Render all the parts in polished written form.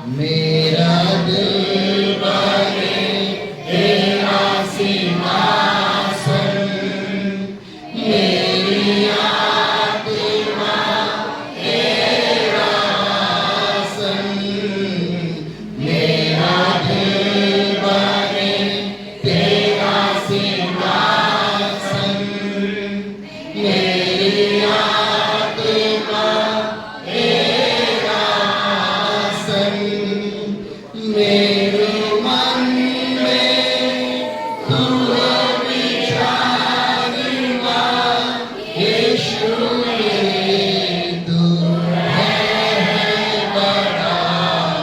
मेरा दिल बने तेरा सिंहासन, मेरी आत्मा तेरा आसन। मेरा दिल बने तेरा सिंहासन, मेरी आत्मा तेरा आसन। मेरे मन में तू विचारमा, यीशु मेरे तू है बड़ा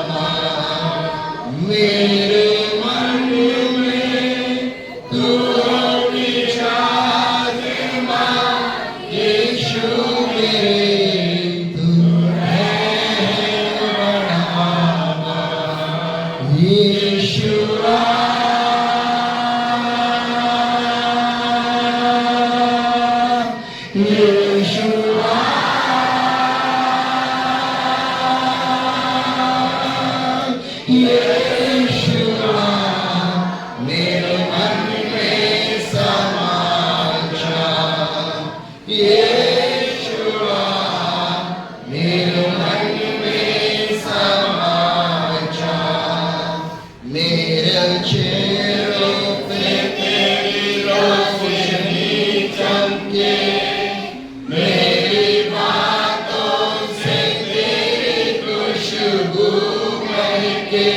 मान। मेरे मन में तू विचारमा, यीशु मेरे तू है बड़ा मान। यीशुआ यीशुआ यीशुआ मेरे मन में समा जा। यीशुआ मेरे मन में समा जा। मेरे चेहरे पे तेरी रोशनी चमके, मेरी बातों से तेरी खुशबू महके।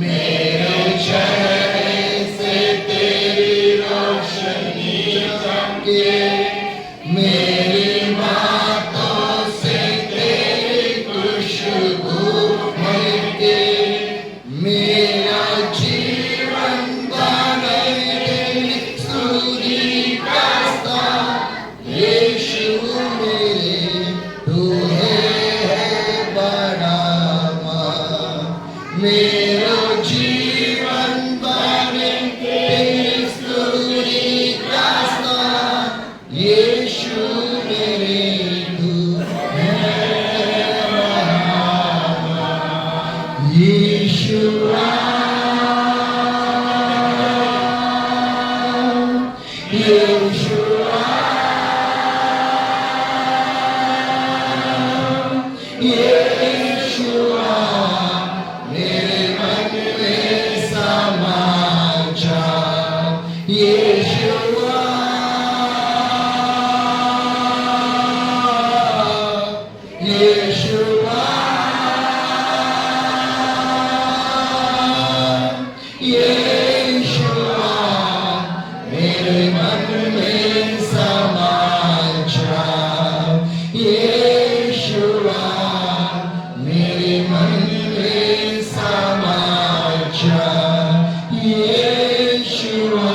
मेरे चेहरे से तेरी रोशनी चमके, मेरी बातों से तेरी खुशबू महके। मेरा जीवन बने तेरी स्तुति का स्थान, यीशु मेरे तू है बड़ा मान। मेरा जीवन बने तेरी स्तुति का स्थान, यीशु मेरे तू है महान। यीशुआ यीशुआ यीशुआ मेरे मन में समा जा। यीशुआ यीशुआ यीशुआ मेरे मन में समा जा। यीशुआ मेरे मन में समा जा। यीशुआ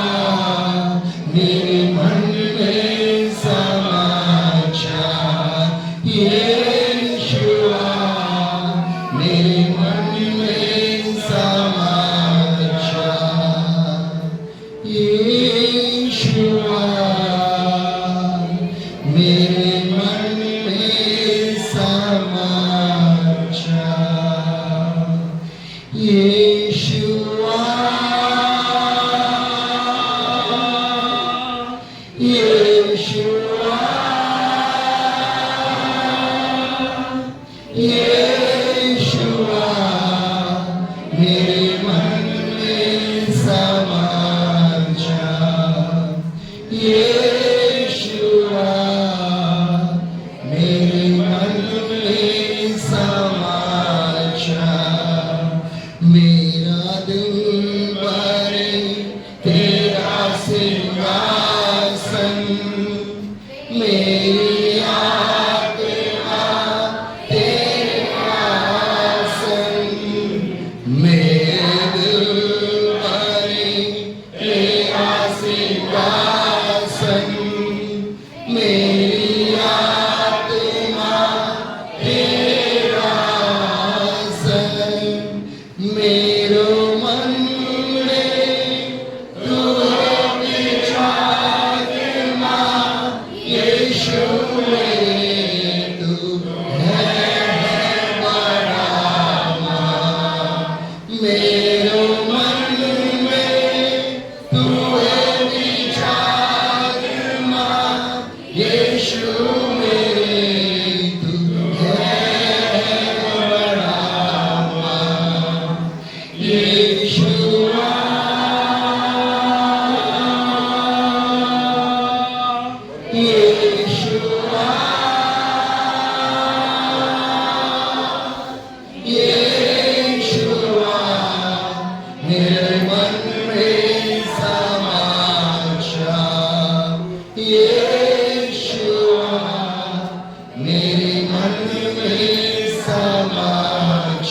मेरे मन में समा जा। यीशुआ मेरे मन में समा जा। यीशुआ मेरे मन में समा जा। यीशुआ यीशुआ यीशुआ मेरे मन में समा जा। यीशुआ मेरे मन में समा जा। यीशुआ मेरे मन में समा जा। यीशुआ मेरे मन में समा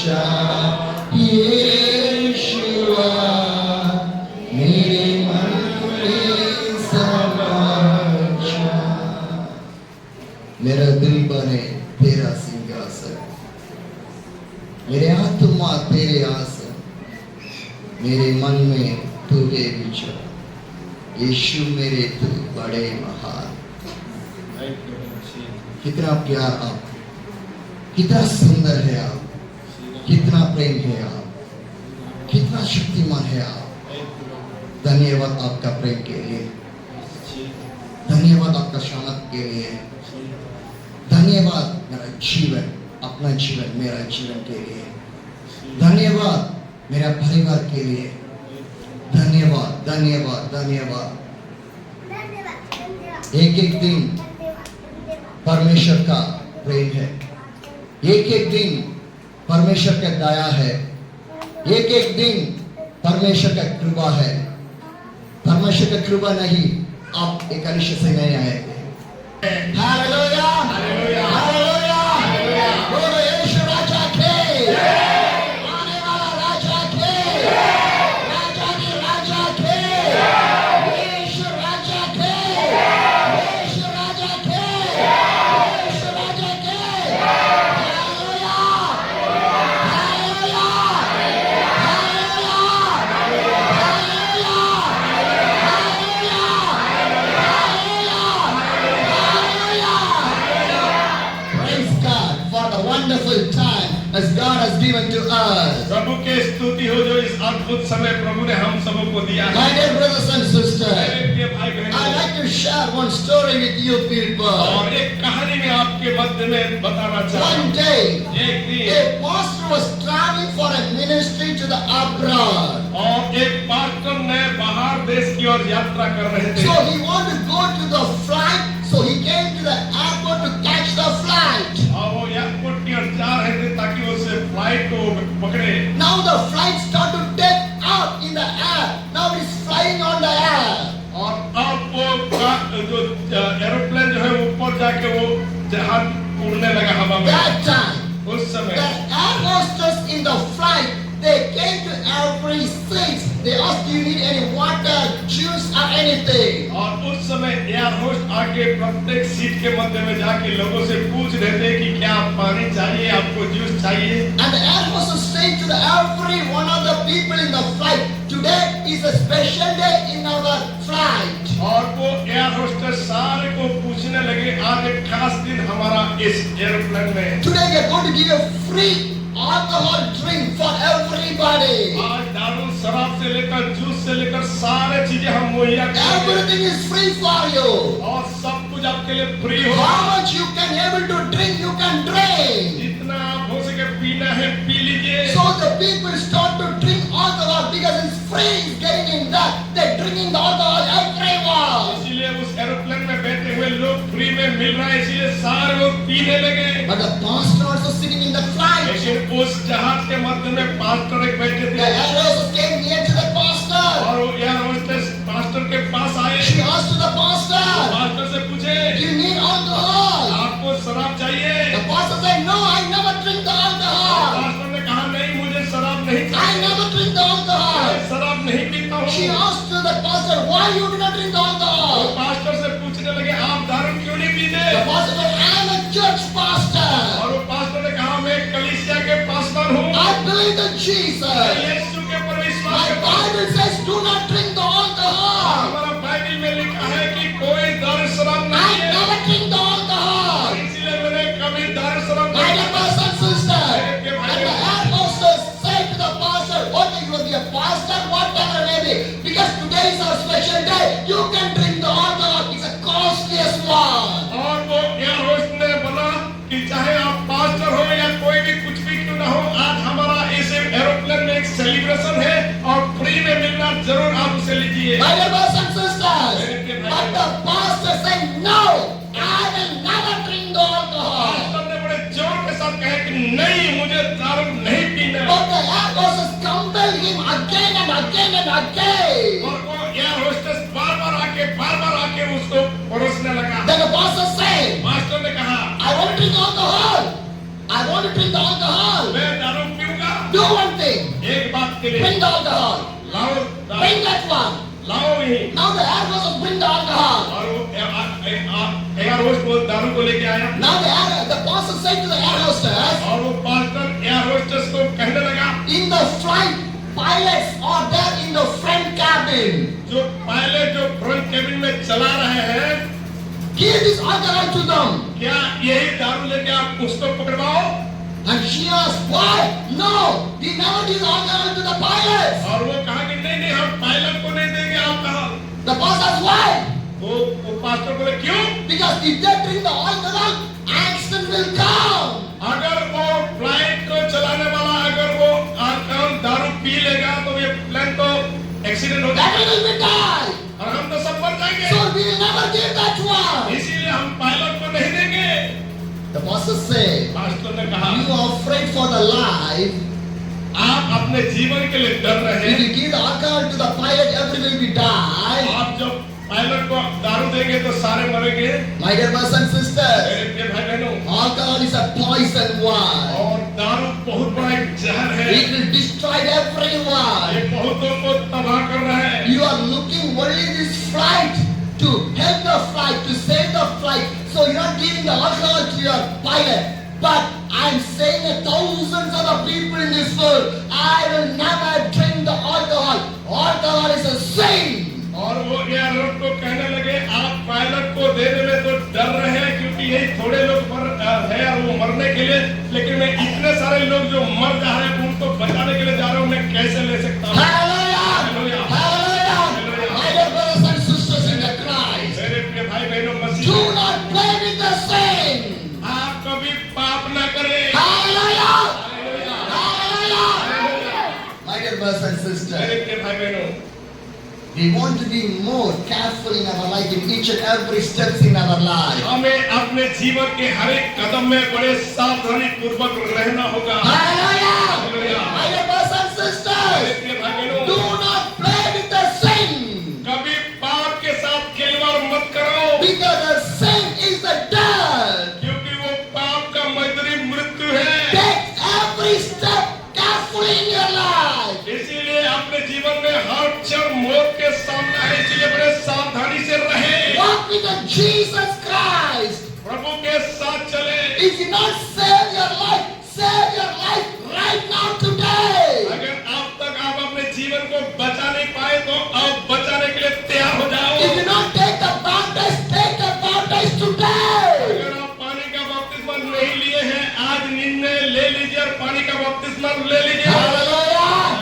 जा। यीशुआ मेरे मन में समा जा। मेरा दिल बने तेरा सिंहासन, मेरे आत्मा तेरे आसन, मेरे मन में तू है विचार। यीशु मेरे तू बड़े महान। कितना प्यार आप, कितना सुंदर है आप, कितना प्रेम है आप, कितना शक्तिमान है आप। धन्यवाद आपका प्रेम के लिए, धन्यवाद आपका शामत के लिए, धन्यवाद मेरा जीवन, अपना जीवन मेरा जीवन के लिए, धन्यवाद मेरा परिवार के लिए, धन्यवाद धन्यवाद धन्यवाद। एक एक दिन परमेश्वर का प्रेम है, एक एक दिन परमेश्वर का दया है, एक एक दिन परमेश्वर का कृपा है। परमेश्वर का कृपा नहीं आप एकादशी से नहीं आएंगे। Hallelujah hallelujah hallelujah. बोलो यीशु राजा के, आने वाला राजा के, राजा के राजा के, यीशु राजा के, यीशु राजा के, यीशु राजा के। Hallelujah hallelujah hallelujah hallelujah. Praise God for the wonderful time as God has given to us. प्रभु के स्तुति हो जो इस अद्भुत समय प्रभु ने हम सबों को दिया My है। dear brothers and sisters, मेरे प्रिय भाई I'd बहनों, like to share one story with you people. और एक कहानी में आपके मध्य में बताना One चाहूँ। day, एक दिन a pastor was traveling for a ministry to the abroad. और एक पास्टर ने बाहर देश की ओर यात्रा कर रहे थे। So he wanted to go to the flight, so he came to the airport to catch the flight. और वो एयरपोर्ट की ओर जा रहे थे ताकि उसे फ्लाइट को पकड़े। Now the flight started to take off in the air. Now it's flying on the air. और अब वो जो एरोप्लेन जो है ऊपर जाके वो जहाज उड़ने लगा हवा में। That time, उस समय the air hostess in the flight, they came to every seat. They asked, do you need any water, juice or anything? और उस समय एयर होस्ट आके प्रत्येक सीट के मध्य में जाके लोगों से पूछ रहे थे कि क्या पानी चाहिए, आपको जूस चाहिए। And the air hostess saying to every one of the people in the flight, today is a special day in our flight. और वो एयर होस्टेस सारे को पूछने लगे, आज एक खास दिन हमारा इस एयरप्लेन में। Today we are going to give you free alcohol drink for everybody. आज दारू शराब से लेकर जूस से लेकर सारे चीजें हम मुहैया करेंगे Everything is free for you. और सब कुछ आपके लिए फ्री हो। How much you can able to drink, you can drink. जितना आप हो सके पीना है पी लीजिए। So the people start to drink alcohol because it's free getting in that. They're drinking the alcohol everywhere. इसीलिए उस एरोप्लेन में बैठे हुए लोग फ्री में मिल रहा है, इसीलिए सारे लोग पीने लगे। But the pastor also sitting in the flight. लेकिन उस जहाज के मध्य में पास्टर एक बैठे The थे air hostess came near to the pastor. और वो एयर होस्टेस पास्टर के पास आए। She asked to the pastor, pastor से पूछे, do you need alcohol? आपको शराब चाहिए? The pastor said, no, I never drink the alcohol. Pastor ने कहा, नहीं मुझे शराब नहीं I चाहिए, never drink the मैं alcohol. शराब नहीं पीता She हूँ। asked to the pastor, why you do not drink the वो alcohol? पास्टर से पूछने लगे, आप दारू क्यों नहीं पीते? The pastor said, I am a church pastor. और वो पास्टर ने कहा, मैं कलीसिया के पास्टर हूँ, I believe in मैं Jesus. यीशु के पर विश्वास My करता हूँ। Bible says, do not drink the alcohol. हमारा बाइबल में लिखा है कि कोई दारू शराब I नहीं है, never drink the alcohol. इसलिए मैंने कभी दारू शराब My नहीं dear पीता। brothers and sisters, and the air hostess said to the pastor, okay, you will be a pastor, whatever it may be, because today is our special day, you can drink the alcohol, it's a costliest one. और वो air host ने बोला कि चाहे आप pastor हो या कोई भी कुछ भी क्यों ना हो, आज हमारा इस एरोप्लेन में एक again and again. और वो एयर होस्टेस बार बार आके उसको परोसने लगा। Then the pastor said, master ने कहा, I want to drink alcohol. I want to drink the alcohol. मैं दारू पीऊंगा। Do one thing. एक बात के लिए Bring the alcohol. लाओ Bring that one. लाओ ही। Now the air hostess bring the alcohol. और वो एयर होस्ट वो दारू को लेके आया। Now the pastor said to the air hostess, और वो पास्टर एयर होस्टेस को कहने लगा, in the flight, pilots are there in the front cabin. जो पायलट जो फ्रंट केबिन में चला रहे हैं, Give this alcohol to them. क्या यही दारू लेके आप उसको पकड़वाओ? And she asked, why? No, we never give alcohol to the pilots. और वो कहा कि नहीं हम पायलट को नहीं देंगे alcohol. The pastor asked, why? वो पास्टर बोले क्यों? Because if they drink the alcohol, accident will come. अगर वो फ्लाइट को चलाने वाला अगर वो अल्कोहल दारू पी लेगा तो ये प्लेन तो एक्सीडेंट हो That जाएगा will be die. और हम तो सब मर जाएंगे। So we will never give that one. इसीलिए हम पायलट को नहीं देंगे। The pastor said, पास्टर ने कहा, you are afraid for the life. आप अपने जीवन के लिए डर रहे If हैं। you give the alcohol to the pilot, everyone will die. आप जब पायलट को दारू देंगे तो सारे मरेंगे। My dear brothers and sisters, मेरे प्रिय भाई बहनों, alcohol is a poison one. और दारू बहुत बड़ा एक जहर है। It will destroy ये everyone. बहुतों को तबाह कर रहा है। You are looking only this flight to help the flight, to save the flight. So you are not giving the alcohol to your pilot. But I am saying that thousands of the people in this world, I will never drink the alcohol. Alcohol is a sin. और वो air को कहने लगे आप pilot को देने में तो डर रहे हैं क्योंकि यही थोड़े लोग है और वो मरने के लिए, लेकिन मैं इतने सारे लोग जो मर जा रहे हैं उनको बचाने के लिए जा रहा हूँ, मैं कैसे ले सकता हूँ? Hallelujah! Hallelujah! My dear brothers and sisters in the Christ, मेरे प्रिय भाई बहनों मसीह do में, not play with the sin. आप कभी पाप न करें। Hallelujah! Hallelujah, Hallelujah! Hallelujah. My dear brothers and sisters, मेरे प्रिय भाई बहनों, we want to be more careful in our life, in each and every steps in our life. हमें अपने जीवन के हर एक कदम में बड़े सावधानी पूर्वक रहना होगा। Hallelujah! My dear brothers and मेरे sisters, प्रिय भाई बहनों, do not play with the sin, कभी पाप के साथ खिलवाड़ मत करो, because the sin is the death. क्योंकि वो पाप का मजदूरी मृत्यु है। Take every step carefully in your life. इसीलिए अपने जीवन में हर क्षण मौत के सामने है, इसलिए बड़े सावधानी से रहे। Walk with the Jesus Christ. प्रभु के साथ चले। If you not save your life right now today. अगर अब तक आप अपने जीवन को बचा नहीं पाए तो अब बचाने के लिए तैयार हो जाओ। If you not take the baptism today. अगर आप पानी का बपतिस्मा नहीं लिए हैं, आज निर्णय ले लीजिए और पानी का बपतिस्मा ले लीजिए। Hallelujah!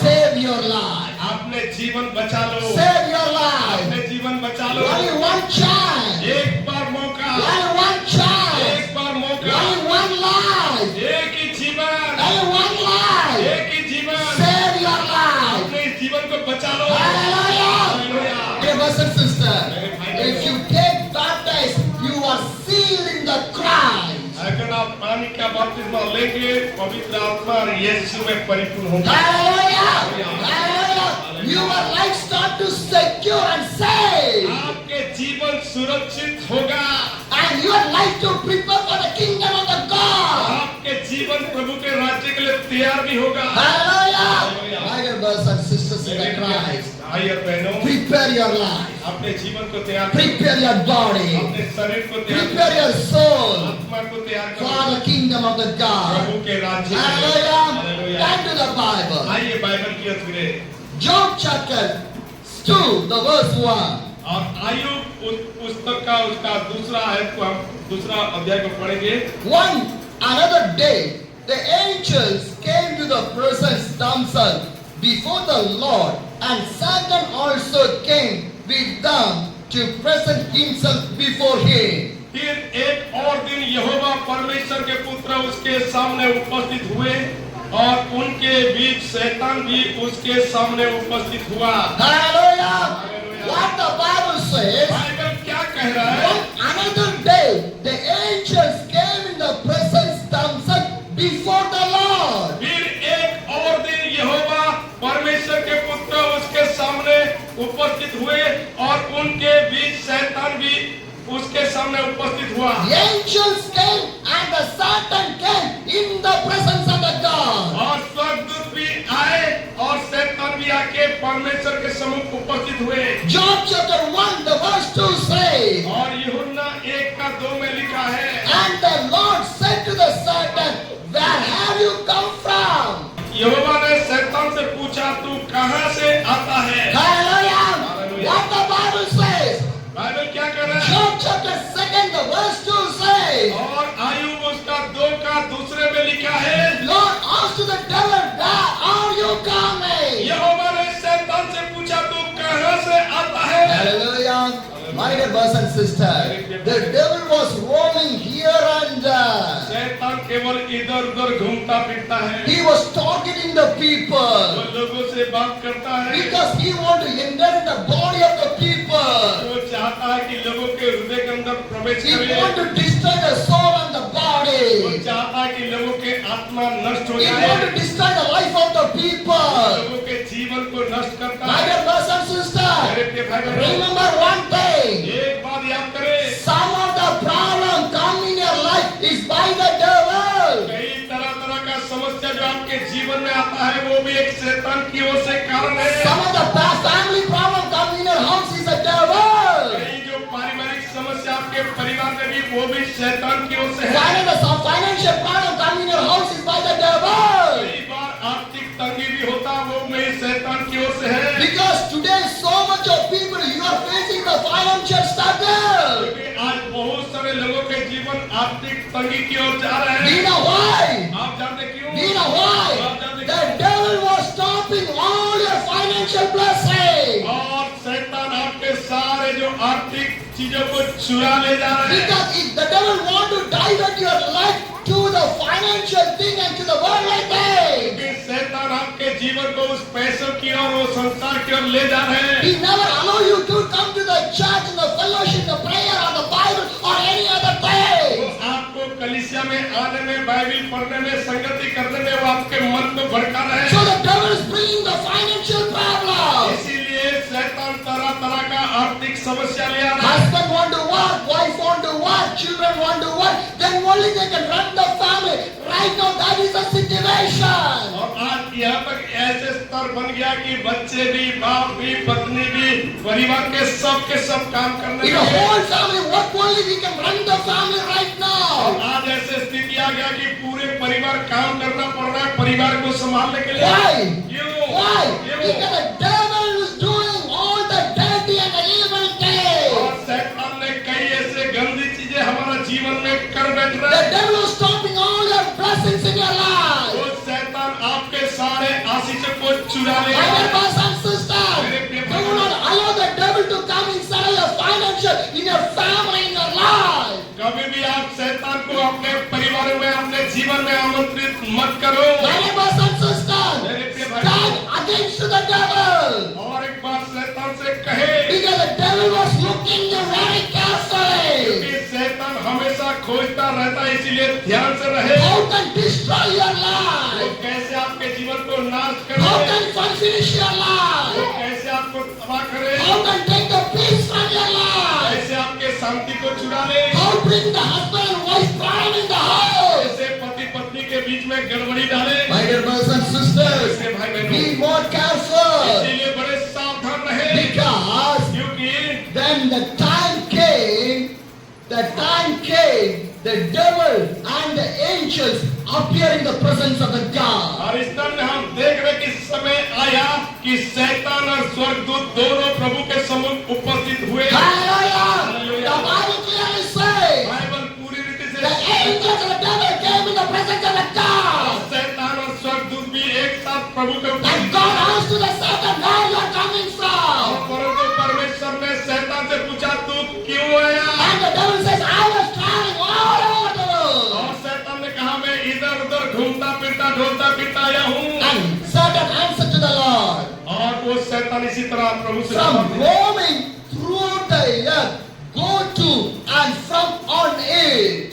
Save your life. अपने जीवन बचा लो। Save your life. अपने जीवन बचा लो। Only one chance. एक बार मौका, Only one chance. एक बार मौका, Only one life. एक ही जीवन, Only one life. एक ही जीवन। Save your life. अपने जीवन को बचा लो। Hallelujah! Hallelujah. Dear brothers and sisters, if you take baptism, you are sealed in the Christ. अगर आप पानी का बपतिस्मा लेंगे, पवित्र आत्मा और यीशु में परिपूर्ण होंगे। Hallelujah! Hallelujah! Your life start to secure and save. आपके जीवन सुरक्षित होगा। And your life to prepare for the kingdom of the God. आपके जीवन प्रभु के राज्य के लिए तैयार भी होगा। Hallelujah! My dear brothers and sisters in the Christ, भाई और बहनों, prepare your life. अपने जीवन को तैयार करो, Prepare your body. अपने शरीर को तैयार Prepare करो, your soul आत्मा को तैयार for करो the kingdom of the God. प्रभु के राज्य के लिए। Hallelujah! Hallelujah. Turn to the Bible. आइए बाइबल की ओर फिरे Job chapter 2, the verse 1. और आयुब उस पुस्तक का उसका दूसरा आयत को हम दूसरा अध्याय को पढ़ेंगे। One another day, the angels came to the presence themselves before the Lord, and Satan also came with them to present himself before him. फिर एक और दिन यहोवा परमेश्वर के पुत्र उसके सामने उपस्थित हुए और उनके बीच शैतान भी उसके सामने उपस्थित हुआ। Hallelujah! What the Bible says, Bible क्या कह रहा है? on another day, the angels came in the presence themselves before the Lord. फिर एक और दिन यहोवा परमेश्वर के उपस्थित हुए और उनके बीच शैतान भी उसके सामने उपस्थित हुआ। The angels came and the Satan came in the presence of the God. और स्वर्गदूत भी आए और शैतान भी आके परमेश्वर के सम्मुख उपस्थित हुए। Job chapter 1 the verse 2 says, और यूहन्ना 1:2 में लिखा है, and the Lord said to the Satan, where have you come from? यहोवा ने शैतान से पूछा, तू कहां से आता है? Hallelujah. What the Bible says. Bible क्या कह रहा है? Job chapter 2 the verse 2 says, और आयुब उसका 2:2 में लिखा है, Lord asked to the devil, where are you coming? यहोवा ने शैतान से पूछा, तू कहां से आता है? Hallelujah. My dear brothers and sisters, the devil was roaming here and there. शैतान केवल इधर-उधर घूमता फिरता है। He was targeting the वो people लोगों से बात करता है। because he wanted to enter in the body of the people. वो चाहता है कि लोगों के हृदय के अंदर प्रवेश He करे। wanted to destroy the soul and the वो body. चाहता है कि लोगों के आत्मा नष्ट हो He जाए। wanted to destroy the life of the people. लोगों के जीवन को नष्ट करता My है। dear brothers and sisters, मेरे प्रिय भाई बहनों, remember one thing. एक बात याद करें, Some of the problem come in your life is by the devil. कई तरह का समस्या जो आपके जीवन में आता है वो भी एक शैतान की ओर से कारण है। Some of the family problem come in your house is the devil. कई जो पारिवारिक समस्या आपके परिवार में भी वो भी शैतान की ओर से है। Some financial problem come in your house is by the devil. कई बार आर्थिक तंगी भी होता है वो भी शैतान की ओर से है। Because today so much of people you are facing the financial struggle. क्योंकि आज बहुत सारे लोगों के जीवन आर्थिक तंगी की ओर जा रहे Do you हैं। know why? आप जानते क्यों? Do you know why? The devil was stopping all your financial blessings. और शैतान आपके सारे जो आर्थिक चीजों को चुरा ले जा रहे हैं। Because if the devil want to divert your life to the financial thing and to the worldly thing, क्योंकि शैतान आपके जीवन को उस पैसों की ओर, वो संसार की ओर ले जा रहे हैं। he never allow you to come to the church and the fellowship, the prayer or the Bible or any other वो thing. आपको कलीसिया में आने में, बाइबल पढ़ने में, संगति करने में वो आपके मन को भड़का रहे हैं। So the devil is bringing the financial problem. इसीलिए शैतान तरह का आर्थिक समस्या ले आ रहा है। Husband want to work, wife want to work, children want to work, then only they can run the family. Right now that is the situation. और आज यहाँ तक ऐसे स्तर बन गया कि बच्चे भी, बाप भी, पत्नी भी, परिवार के सब काम करने In the लगे। whole family, what only we can run the family right और now. आज ऐसे स्थिति आ गया कि पूरे परिवार काम करना पड़ रहा है परिवार को संभालने के लिए। Why? क्यों? Why? क्यों? Because the devil is doing all the dirty and the evil things. और शैतान ने कई ऐसे गंदी चीजें हमारा जीवन में कर बैठ रहा The है। devil is stopping all your blessings in your life. वो शैतान आपके सारे आशीषों को चुरा My लेगा। dear brothers and sisters, do not allow the devil to come inside your financial, in your family, in your life. कभी भी आप शैतान को अपने परिवार में, अपने जीवन में आमंत्रित मत करो। My dear brothers and sisters, stand against the devil. और एक बार शैतान से कहे, Because the devil was looking you very carefully. क्योंकि शैतान हमेशा खोजता रहता है, इसीलिए ध्यान से रहे। How can destroy your वो life? कैसे आपके जीवन को नाश How करे, can finish your वो life? कैसे आपको तबाह करे, How can take the peace from your life? कैसे आपके शांति को चुरा ले, How bring the husband and wife problem in the house? कैसे पति पत्नी के बीच में गड़बड़ी डाले। My dear brothers and sisters, इसलिए भाई बहनों, be more careful. इसीलिए बड़े सावधान रहे। Because क्योंकि when the time came, the devil and the angels appear in the presence of the God. और इस तरह में हम देख रहे कि समय आया कि शैतान और स्वर्गदूत दोनों प्रभु के सम्मुख उपस्थित हुए। Hallelujah! The Bible clearly says Bible पूरी रीति the से angels and the devil came in the presence of the God. शैतान और स्वर्गदूत भी एक साथ प्रभु के And उपस्थित God asked to the Satan, where you are coming from? परंतु परमेश्वर ने शैतान से पूछा, तू क्यों आया? And the devil says, I was traveling all over the world. और शैतान ने कहा, मैं इधर उधर घूमता फिरता आया हूँ। And Satan answered to the Lord, और वो शैतान इसी तरह प्रभु से from जवाब दिया। roaming throughout the earth, go to and from on it.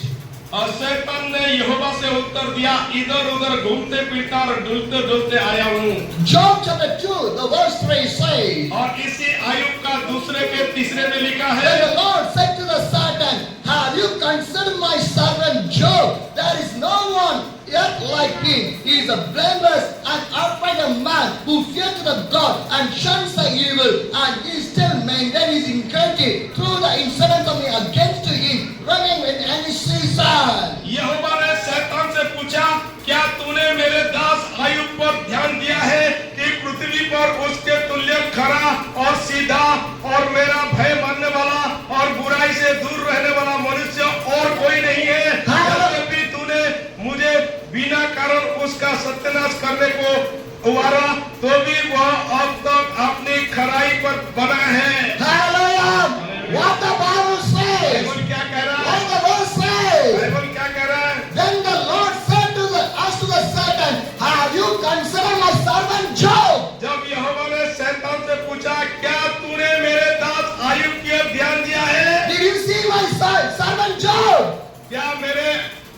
और शैतान ने यहोवा से उत्तर दिया, इधर उधर घूमते फिरता और डुलते डुलते आया हूँ। Job chapter 2, the verse 3 says, और इसी आयुब का दूसरे के तीसरे में लिखा Then है, the Lord said to the Satan, have you considered my servant Job? There is no one yet like him. He is a blameless and upright man who fears the God and shuns the evil, and he still maintains his integrity through the insolence of me against him, running in any season. यहोवा ने शैतान से पूछा, क्या तूने मेरे दास आयुब पर ध्यान दिया है कि पृथ्वी पर उसके तुल्य खरा और सीधा और मेरा भय मानने वाला और बुराई से दूर रहने वाला मनुष्य और कोई नहीं है। यद्यपि तूने मुझे बिना कारण उसका सत्यानाश करने को उबारा, तो भी वह अब तक अपनी खराई पर बना है। Hallelujah! What the Bible says? Bible क्या कह रहा What है? the verse says? बाइबल क्या कह रहा है? Then the Lord said to the Satan, have you considered my servant Job? जब यहोवा ने शैतान से पूछा, क्या तूने मेरे दास आयुब की ओर ध्यान दिया है? Did you see my servant Job? क्या मेरे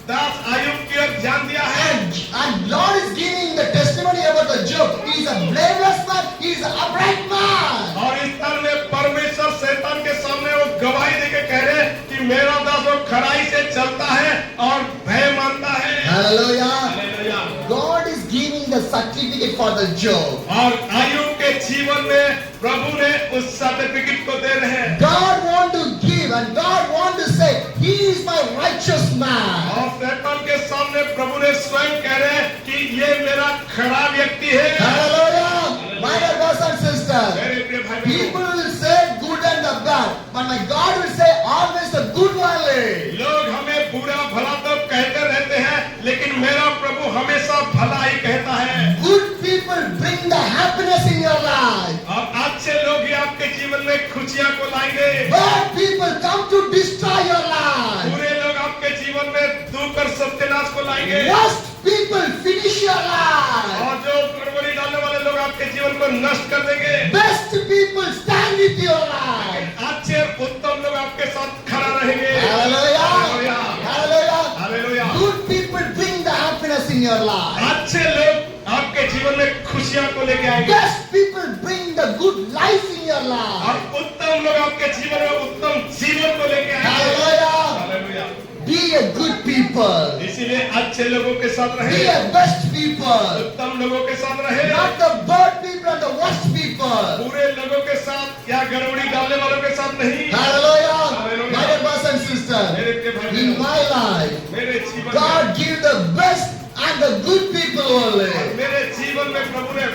दास आयुब की ओर ध्यान दिया है? And Lord is giving the testimony about the Job. He is a blameless man. He is an upright man. और इस तरह में परमेश्वर शैतान के सामने वो गवाही देके कह रहे कि मेरा दास वो खराई से चलता है और भय मानता है। Hallelujah. Hallelujah. God is giving the certificate for the Job. और आयुब के जीवन में प्रभु ने उस सर्टिफिकेट को दे रहे हैं। God want to give and God want to say, He is my righteous man. और शैतान के सामने प्रभु ने स्वयं कह रहे हैं कि ये मेरा खरा व्यक्ति है। Hallelujah. My dear brothers and sisters, मेरे प्रिय भाई people will say good and the bad, but my God will say always the good only. लोग हमें बुरा भला तो कहते रहते हैं, लेकिन मेरा प्रभु हमेशा भला ही कहता है। Good people bring the happiness in your life. और अच्छे लोग ही आपके जीवन में खुशियां को लाएंगे। Bad people come to destroy your life. बुरे लोग आपके जीवन में दुख और सत्यानाश को लाएंगे। Worst people finish your life. और जो गड़बड़ी डालने वाले लोग आपके जीवन को नष्ट कर देंगे। Best people stand with your life. अच्छे उत्तम लोग आपके साथ खड़ा रहेंगे। Hallelujah. Hallelujah. Hallelujah. Hallelujah. Good people bring the happiness in your life. अच्छे लोग आपके जीवन में खुशियां को लेके आएंगे। Best people bring the good life in your life. और उत्तम लोग आपके जीवन में उत्तम जीवन को लेके आएंगे। Hallelujah. Hallelujah. Be a good people. इसीलिए अच्छे लोगों के साथ Be रहे, a best people. उत्तम लोगों के साथ रहे, Not the bad people and the worst people. बुरे लोगों के साथ या गड़बड़ी डालने वालों के साथ नहीं। Hallelujah. Hallelujah. My dear brothers and sisters, मेरे प्रिय भाई in बहनों, my life, मेरे जीवन में God give the best and the good people only. मेरे जीवन में प्रभु ने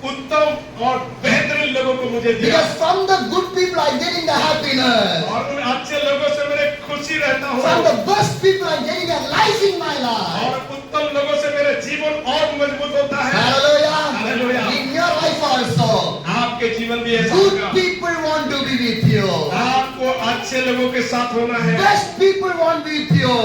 उत्तम और बेहतरीन लोगों को मुझे दिया। Because from the good people I'm getting the happiness. और उन अच्छे लोगों से मेरे खुशी रहता हूँ। From the best people I'm getting a life in my life. और उत्तम लोगों से मेरा जीवन और मजबूत होता है। Hallelujah. Hallelujah. In your life also, आपके जीवन भी ऐसा good होगा। people want to be with you. आपको अच्छे लोगों के साथ होना है। Best people want with you.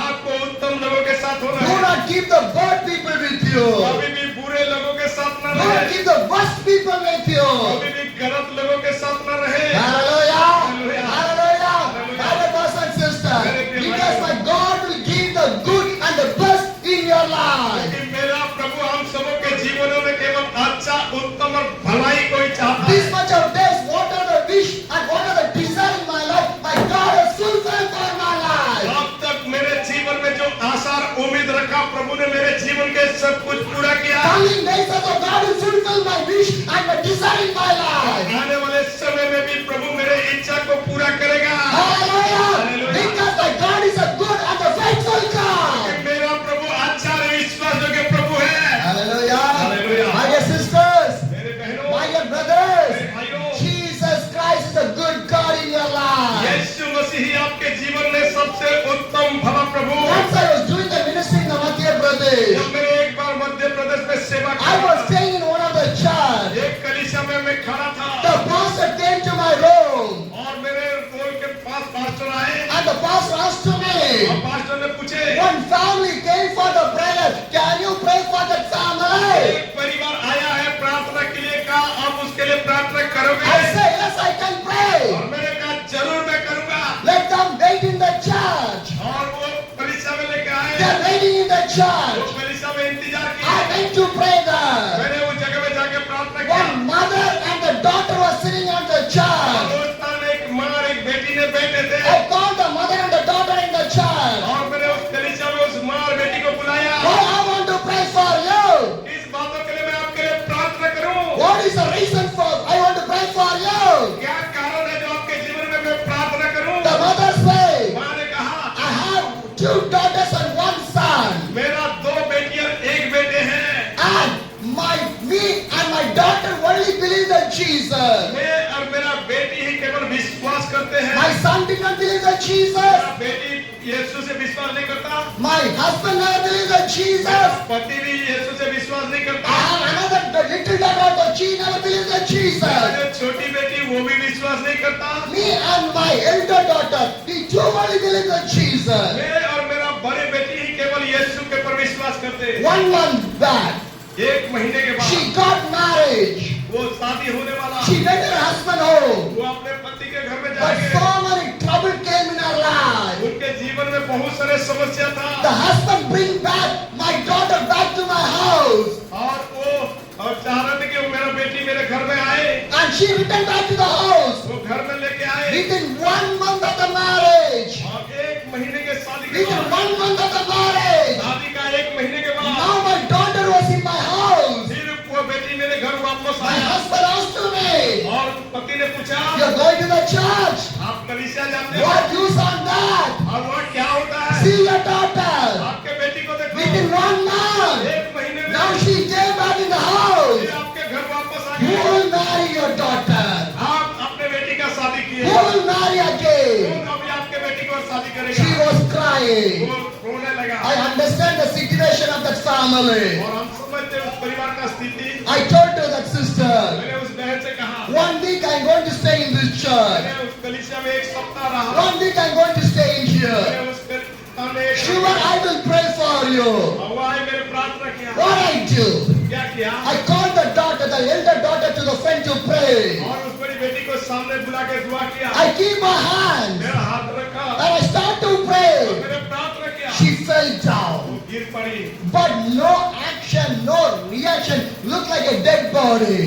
आपको उत्तम लोगों के साथ होना Do है। not keep the bad people with you. कभी भी बुरे लोगों के साथ न Do not रहे, keep the worst people with you. कभी भी गलत लोगों के साथ न रहे। Hallelujah. Hallelujah. Hallelujah. Hallelujah. Brother, brothers and sisters, because my God will give the good and the best in your life. कि मेरा प्रभु हम सबों के जीवनों में केवल अच्छा, उत्तम और भलाई को ही चाहता है। This much of days, what are the wish and what are the desire in my life, my God has fulfilled for my life. अब तक मेरे जीवन में जो आशा और उम्मीद रखा, प्रभु ने मेरे जीवन के सब कुछ पूरा किया। Coming days also, God will fulfill my wish and my desire in my life. आने वाले समय में भी प्रभु मेरे इच्छा को पूरा करेगा। Hallelujah. Because my God is a good and a faithful God. कि मेरा प्रभु अच्छा और विश्वासयोग्य प्रभु है। Hallelujah. Hallelujah. My dear sisters, मेरे बहनों, my dear brothers, मेरे भाइयों, Jesus Christ is a good God in your life. यीशु मसीह ही आपके जीवन में सबसे उत्तम भला प्रभु। Once I was doing the ministry in the Madhya Pradesh, जब मैंने एक बार मध्य प्रदेश में सेवा I की, was staying in one of the church. एक कलीसिया में मैं खड़ा था The pastor came to my room और मेरे रोल के पास पास्टर आए and the pastor asked to और me, पास्टर ने पूछे, one family came for the prayer. Can you pray for that family? एक परिवार आया है प्रार्थना के लिए, कहा आप उसके लिए प्रार्थना करोगे? I said, yes, I can pray. और मैंने कहा जरूर मैं करूंगा। Let them wait in the church. और वो कलीसिया में लेके आए, They're waiting in the वो church. कलीसिया में इंतजार I किए। went to pray there. मैंने उस जगह में जाके प्रार्थना की। One mother and the daughter was sitting on the church. me and my daughter only believe in Jesus. मैं और मेरा बेटी ही केवल विश्वास करते हैं। My son did not believe in Jesus. मेरा बेटी यीशु से विश्वास नहीं करता। My husband never believed in Jesus. पति भी यीशु से विश्वास नहीं I करता। have another little daughter, but she never believes in Jesus. जो छोटी बेटी वो भी विश्वास नहीं करता। Me and my elder daughter, we too only believe in Jesus. मैं और मेरा बड़े बेटी ही केवल यीशु के पर विश्वास करते हैं। 1 month back, एक महीने के she बाद got married. वो शादी होने वाला। She went to her husband home. वो अपने पति के घर में But जाएंगे। so many trouble came in her life. उनके जीवन में बहुत सारे समस्या था। The husband bring back my daughter back to my house. और वो चाह रहे थे कि मेरा बेटी मेरे घर में आए। And she returned back to the house. वो घर में लेके आए। Within 1 month of the marriage. और एक महीने के शादी के Within बाद 1 month of the marriage. शादी का एक महीने के बाद Now my daughter was in my house. फिर वो बेटी मेरे घर वापस My आया। husband asked to me, और पति ने पूछा "You're going to the church? आप कलीसिया जाते हैं? What use on that? और वहाँ क्या होता है? See your daughter." आपके बेटी को Within देखो। 1 month. एक महीने में Now she came back in the house. फिर आपके घर वापस आ Who गए। will marry your daughter? आप अपने बेटी का शादी किए। Who will marry again? कौन अभी आपके बेटी को शादी She करेगा? was crying. वो रोने लगा। I understand the situation of that family. और हम समझते हैं उस परिवार का स्थिति। I told to that sister, मैंने उस बहन से कहा 1 week I'm going to stay in this church. मैंने उस कलीसिया में एक सप्ताह रहा। 1 week I'm going to stay in here. मैंने उस कलीसिया में एक Sure, I will pray for you. और वहाँ ही मैंने प्रार्थना किया। What I do? क्या किया? I called the daughter, the elder daughter, to the front to pray. और उस बड़ी बेटी को सामने बुला के दुआ किया। I keep my hand मेरा हाथ रखा and I start to और pray. मैंने प्रार्थना किया। She fell down, वो गिर पड़ी but no action, no reaction. Looked like a dead body.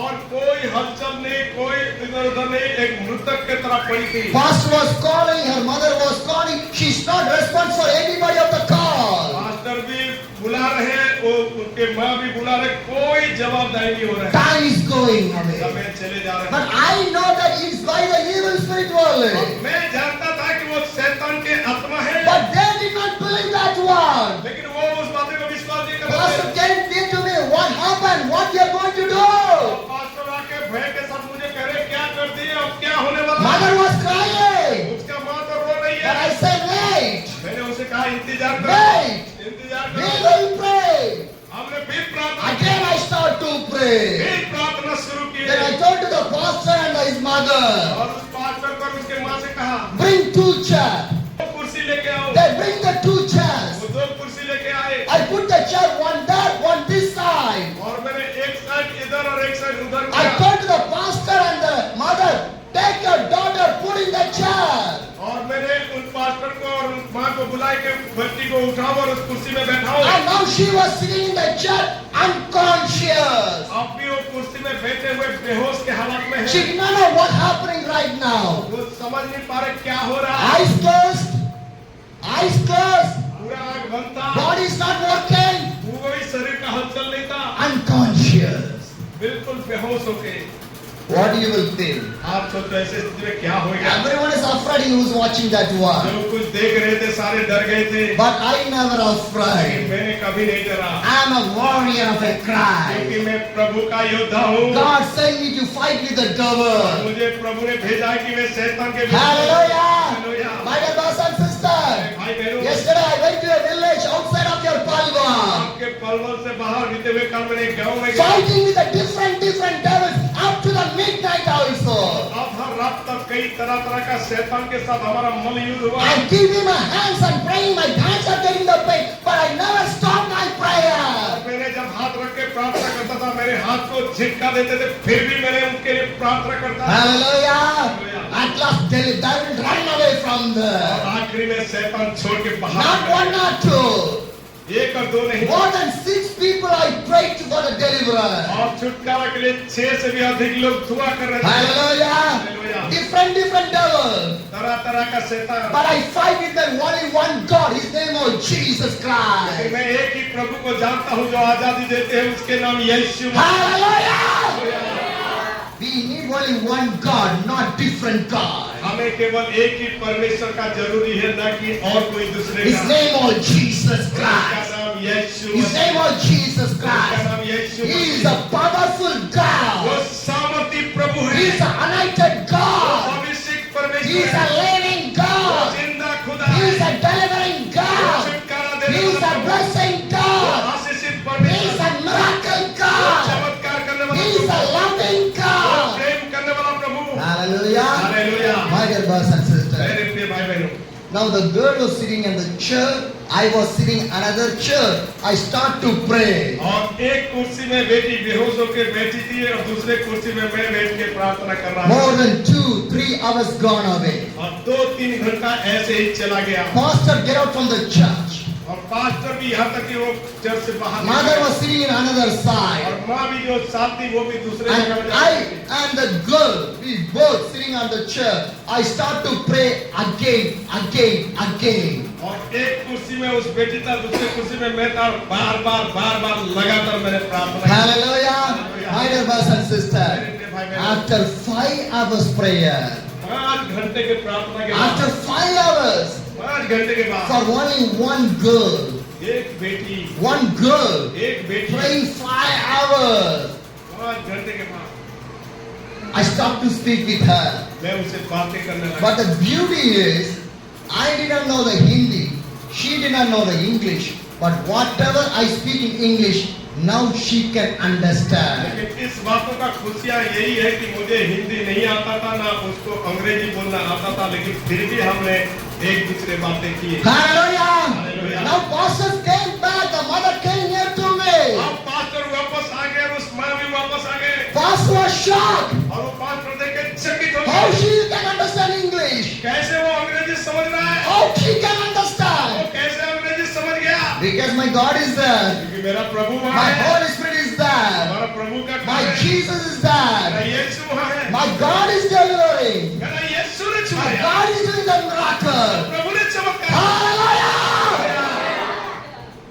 और कोई हलचल नहीं, कोई इधर उधर नहीं, एक मृतक के तरह पड़ी थी। Pastor was calling, her mother was calling. She's not response for anybody of the call. Master भी बुला रहे हैं, वो उनके माँ भी बुला रहे, कोई जवाबदारी नहीं हो रहा है। Time is going away. समय चले जा रहे हैं। But I know that it's by the evil spirit only. मैं जानता था कि वो शैतान के आत्मा है, But they did not believe that one. लेकिन वो उस बात को विश्वास नहीं करते। Pastor came near to me. What happened? What you are going to do? Pastor आके भय के साथ मुझे कह रहे क्या कर दिए, अब क्या होने वाला है? Mother was crying. उसका माँ तो रो रही But है। I said, wait, मैंने उसे कहा इंतजार करो, wait. इंतजार We करो। will pray. हमने फिर प्रार्थना की, Again I start to pray. फिर प्रार्थना शुरू की। Then I told to the pastor and his mother, और उस पास्टर को और उसके माँ से कहा bring 2 chairs. दो कुर्सी लेके आओ। They bring the 2 chairs. वो 2 कुर्सी लेके आए I put the chair one there, one this side. और मैंने एक साइड इधर और एक साइड उधर I किया। told to the pastor and the mother, take your daughter, put in the chair. और मैंने उन पास्टर को और उन माँ को बुलाए के बच्ची को उठाओ और उस कुर्सी में बैठाओ। And now she was sitting in the chair unconscious. आप भी वो कुर्सी में बैठे हुए बेहोश के हालत में She हैं। did not know what happening right now. वो समझ नहीं पा रहे क्या हो रहा है। Eyes closed, eyes closed, पूरा आँख बंद था, body is not working, कोई शरीर का हलचल नहीं था, unconscious. बिल्कुल बेहोश हो गए। What do you will think? आप सोचो ऐसे स्थिति में क्या होगा? Everyone is afraid who was watching that one. जो कुछ देख रहे थे सारे डर गए थे, But I never लेकिन afraid. मैंने कभी नहीं डरा, I am a warrior of a Christ. क्योंकि मैं प्रभु का योद्धा हूँ। God sent me to fight with the devil. मुझे प्रभु ने भेजा है कि मैं शैतान के विरुद्ध- Hallelujah. Hallelujah. My dear brothers and sisters, भाई बहनों, yesterday I went to a village outside of your Palwa, आपके पलवल से बाहर बीते हुए कल मैंने गाँव में गया। fighting with the different devils up to the midnight also. अब हर रात तक कई तरह का शैतान के साथ हमारा मल युद्ध हुआ। I'm giving my hands and praying, my hands are getting the pain, but I never stop my prayer. मैंने जब हाथ रख के प्रार्थना करता था, मेरे हाथ को झटका देते थे, फिर भी मैंने उनके लिए प्रार्थना करता था। Hallelujah. At last the devil ran away from और there. आखिरी में शैतान छोड़ के बाहर Not निकल 1 or 2. गया। 1 और 2 नहीं, More than 6 people I prayed for the deliverance. और छुटकारा के लिए 6 से भी अधिक लोग दुआ कर रहे थे। Hallelujah. हालेलुया। Different devils. तरह का शैतान, But I fight with the only one God. His name was Jesus लेकिन Christ. मैं एक ही प्रभु को जानता हूँ जो आजादी देते हैं, उसके नाम यीशु। Hallelujah. We need only one God, not different God. हमें केवल एक ही परमेश्वर का जरूरी है, ना कि और कोई दूसरे His का। name was Jesus उसका Christ. नाम यीशु। His name was Jesus उसका Christ. नाम यीशु। He is the He is an anointed God. Abhishek He परमेश्वर is a है, living वो God. जिंदा खुदा He है, is a delivering वो God. छुटकारा He देने is वाला a प्रभु, blessing वो God. आशीषित He is परमेश्वर, a miracle वो God. चमत्कार करने वाला He is a Prabhu, loving वो God. प्रेम करने वाला प्रभु। Hallelujah. Hallelujah. My dear brothers and sisters. मेरे प्रिय भाई बहनों, Now the girl was sitting in the church. I was sitting in another church. I start to pray. और एक कुर्सी में बेटी बेहोश होकर बैठी थी और दूसरे कुर्सी में मैं बैठ के प्रार्थना कर रहा More था than 2-3 hours gone away. और 2-3 घंटा ऐसे ही चला गया Pastor get out from the church. और पास्टर भी यहाँ तक कि वो चर्च से बाहर Mother निकला। was sitting in another और side. माँ भी जो साथ थी वो भी दूसरे And जगह में I जाती थी। and the girl, we both sitting on the chair. I start to pray again. और एक कुर्सी में उस बेटी था, दूसरे कुर्सी में मैं था, बार बार लगातार मैंने प्रार्थना की। Hallelujah. My dear brothers and sisters. After 5 hours prayer. 5 घंटे के प्रार्थना के After बाद 5 hours. 5 घंटे के बाद For only one girl. एक बेटी Praying 5 hours. 5 घंटे के बाद I stopped to speak with her. मैं उनसे बातें करने लगा। But the beauty is, I did not know the Hindi. She did not know the English. But whatever I speak in English, now she can understand. लेकिन इस बातों का खुशियाँ यही है कि मुझे हिंदी नहीं आता था, ना उसको अंग्रेजी बोलना आता था, लेकिन फिर भी हमने एक दूसरे बातें की। Hallelujah! Hallelujah. Now pastor came back. The mother came near to me. अब पास्टर वापस आ गए, उस माँ भी वापस आ गए Pastor was shocked. और वो पास्टर देख के चकित हो How गए। she can understand English? कैसे वो अंग्रेजी समझ रहा है? How she can वो understand? कैसे अंग्रेजी समझ गया? Because my God is there. क्योंकि मेरा प्रभु वहाँ My है, Holy Spirit is there. हमारा प्रभु का My घर है, Jesus is मेरा there. यीशु वहाँ है, My God is delivering. मेरा यीशु ने My छुड़ाया, God is doing the miracle. प्रभु ने चमत्कार Hallelujah!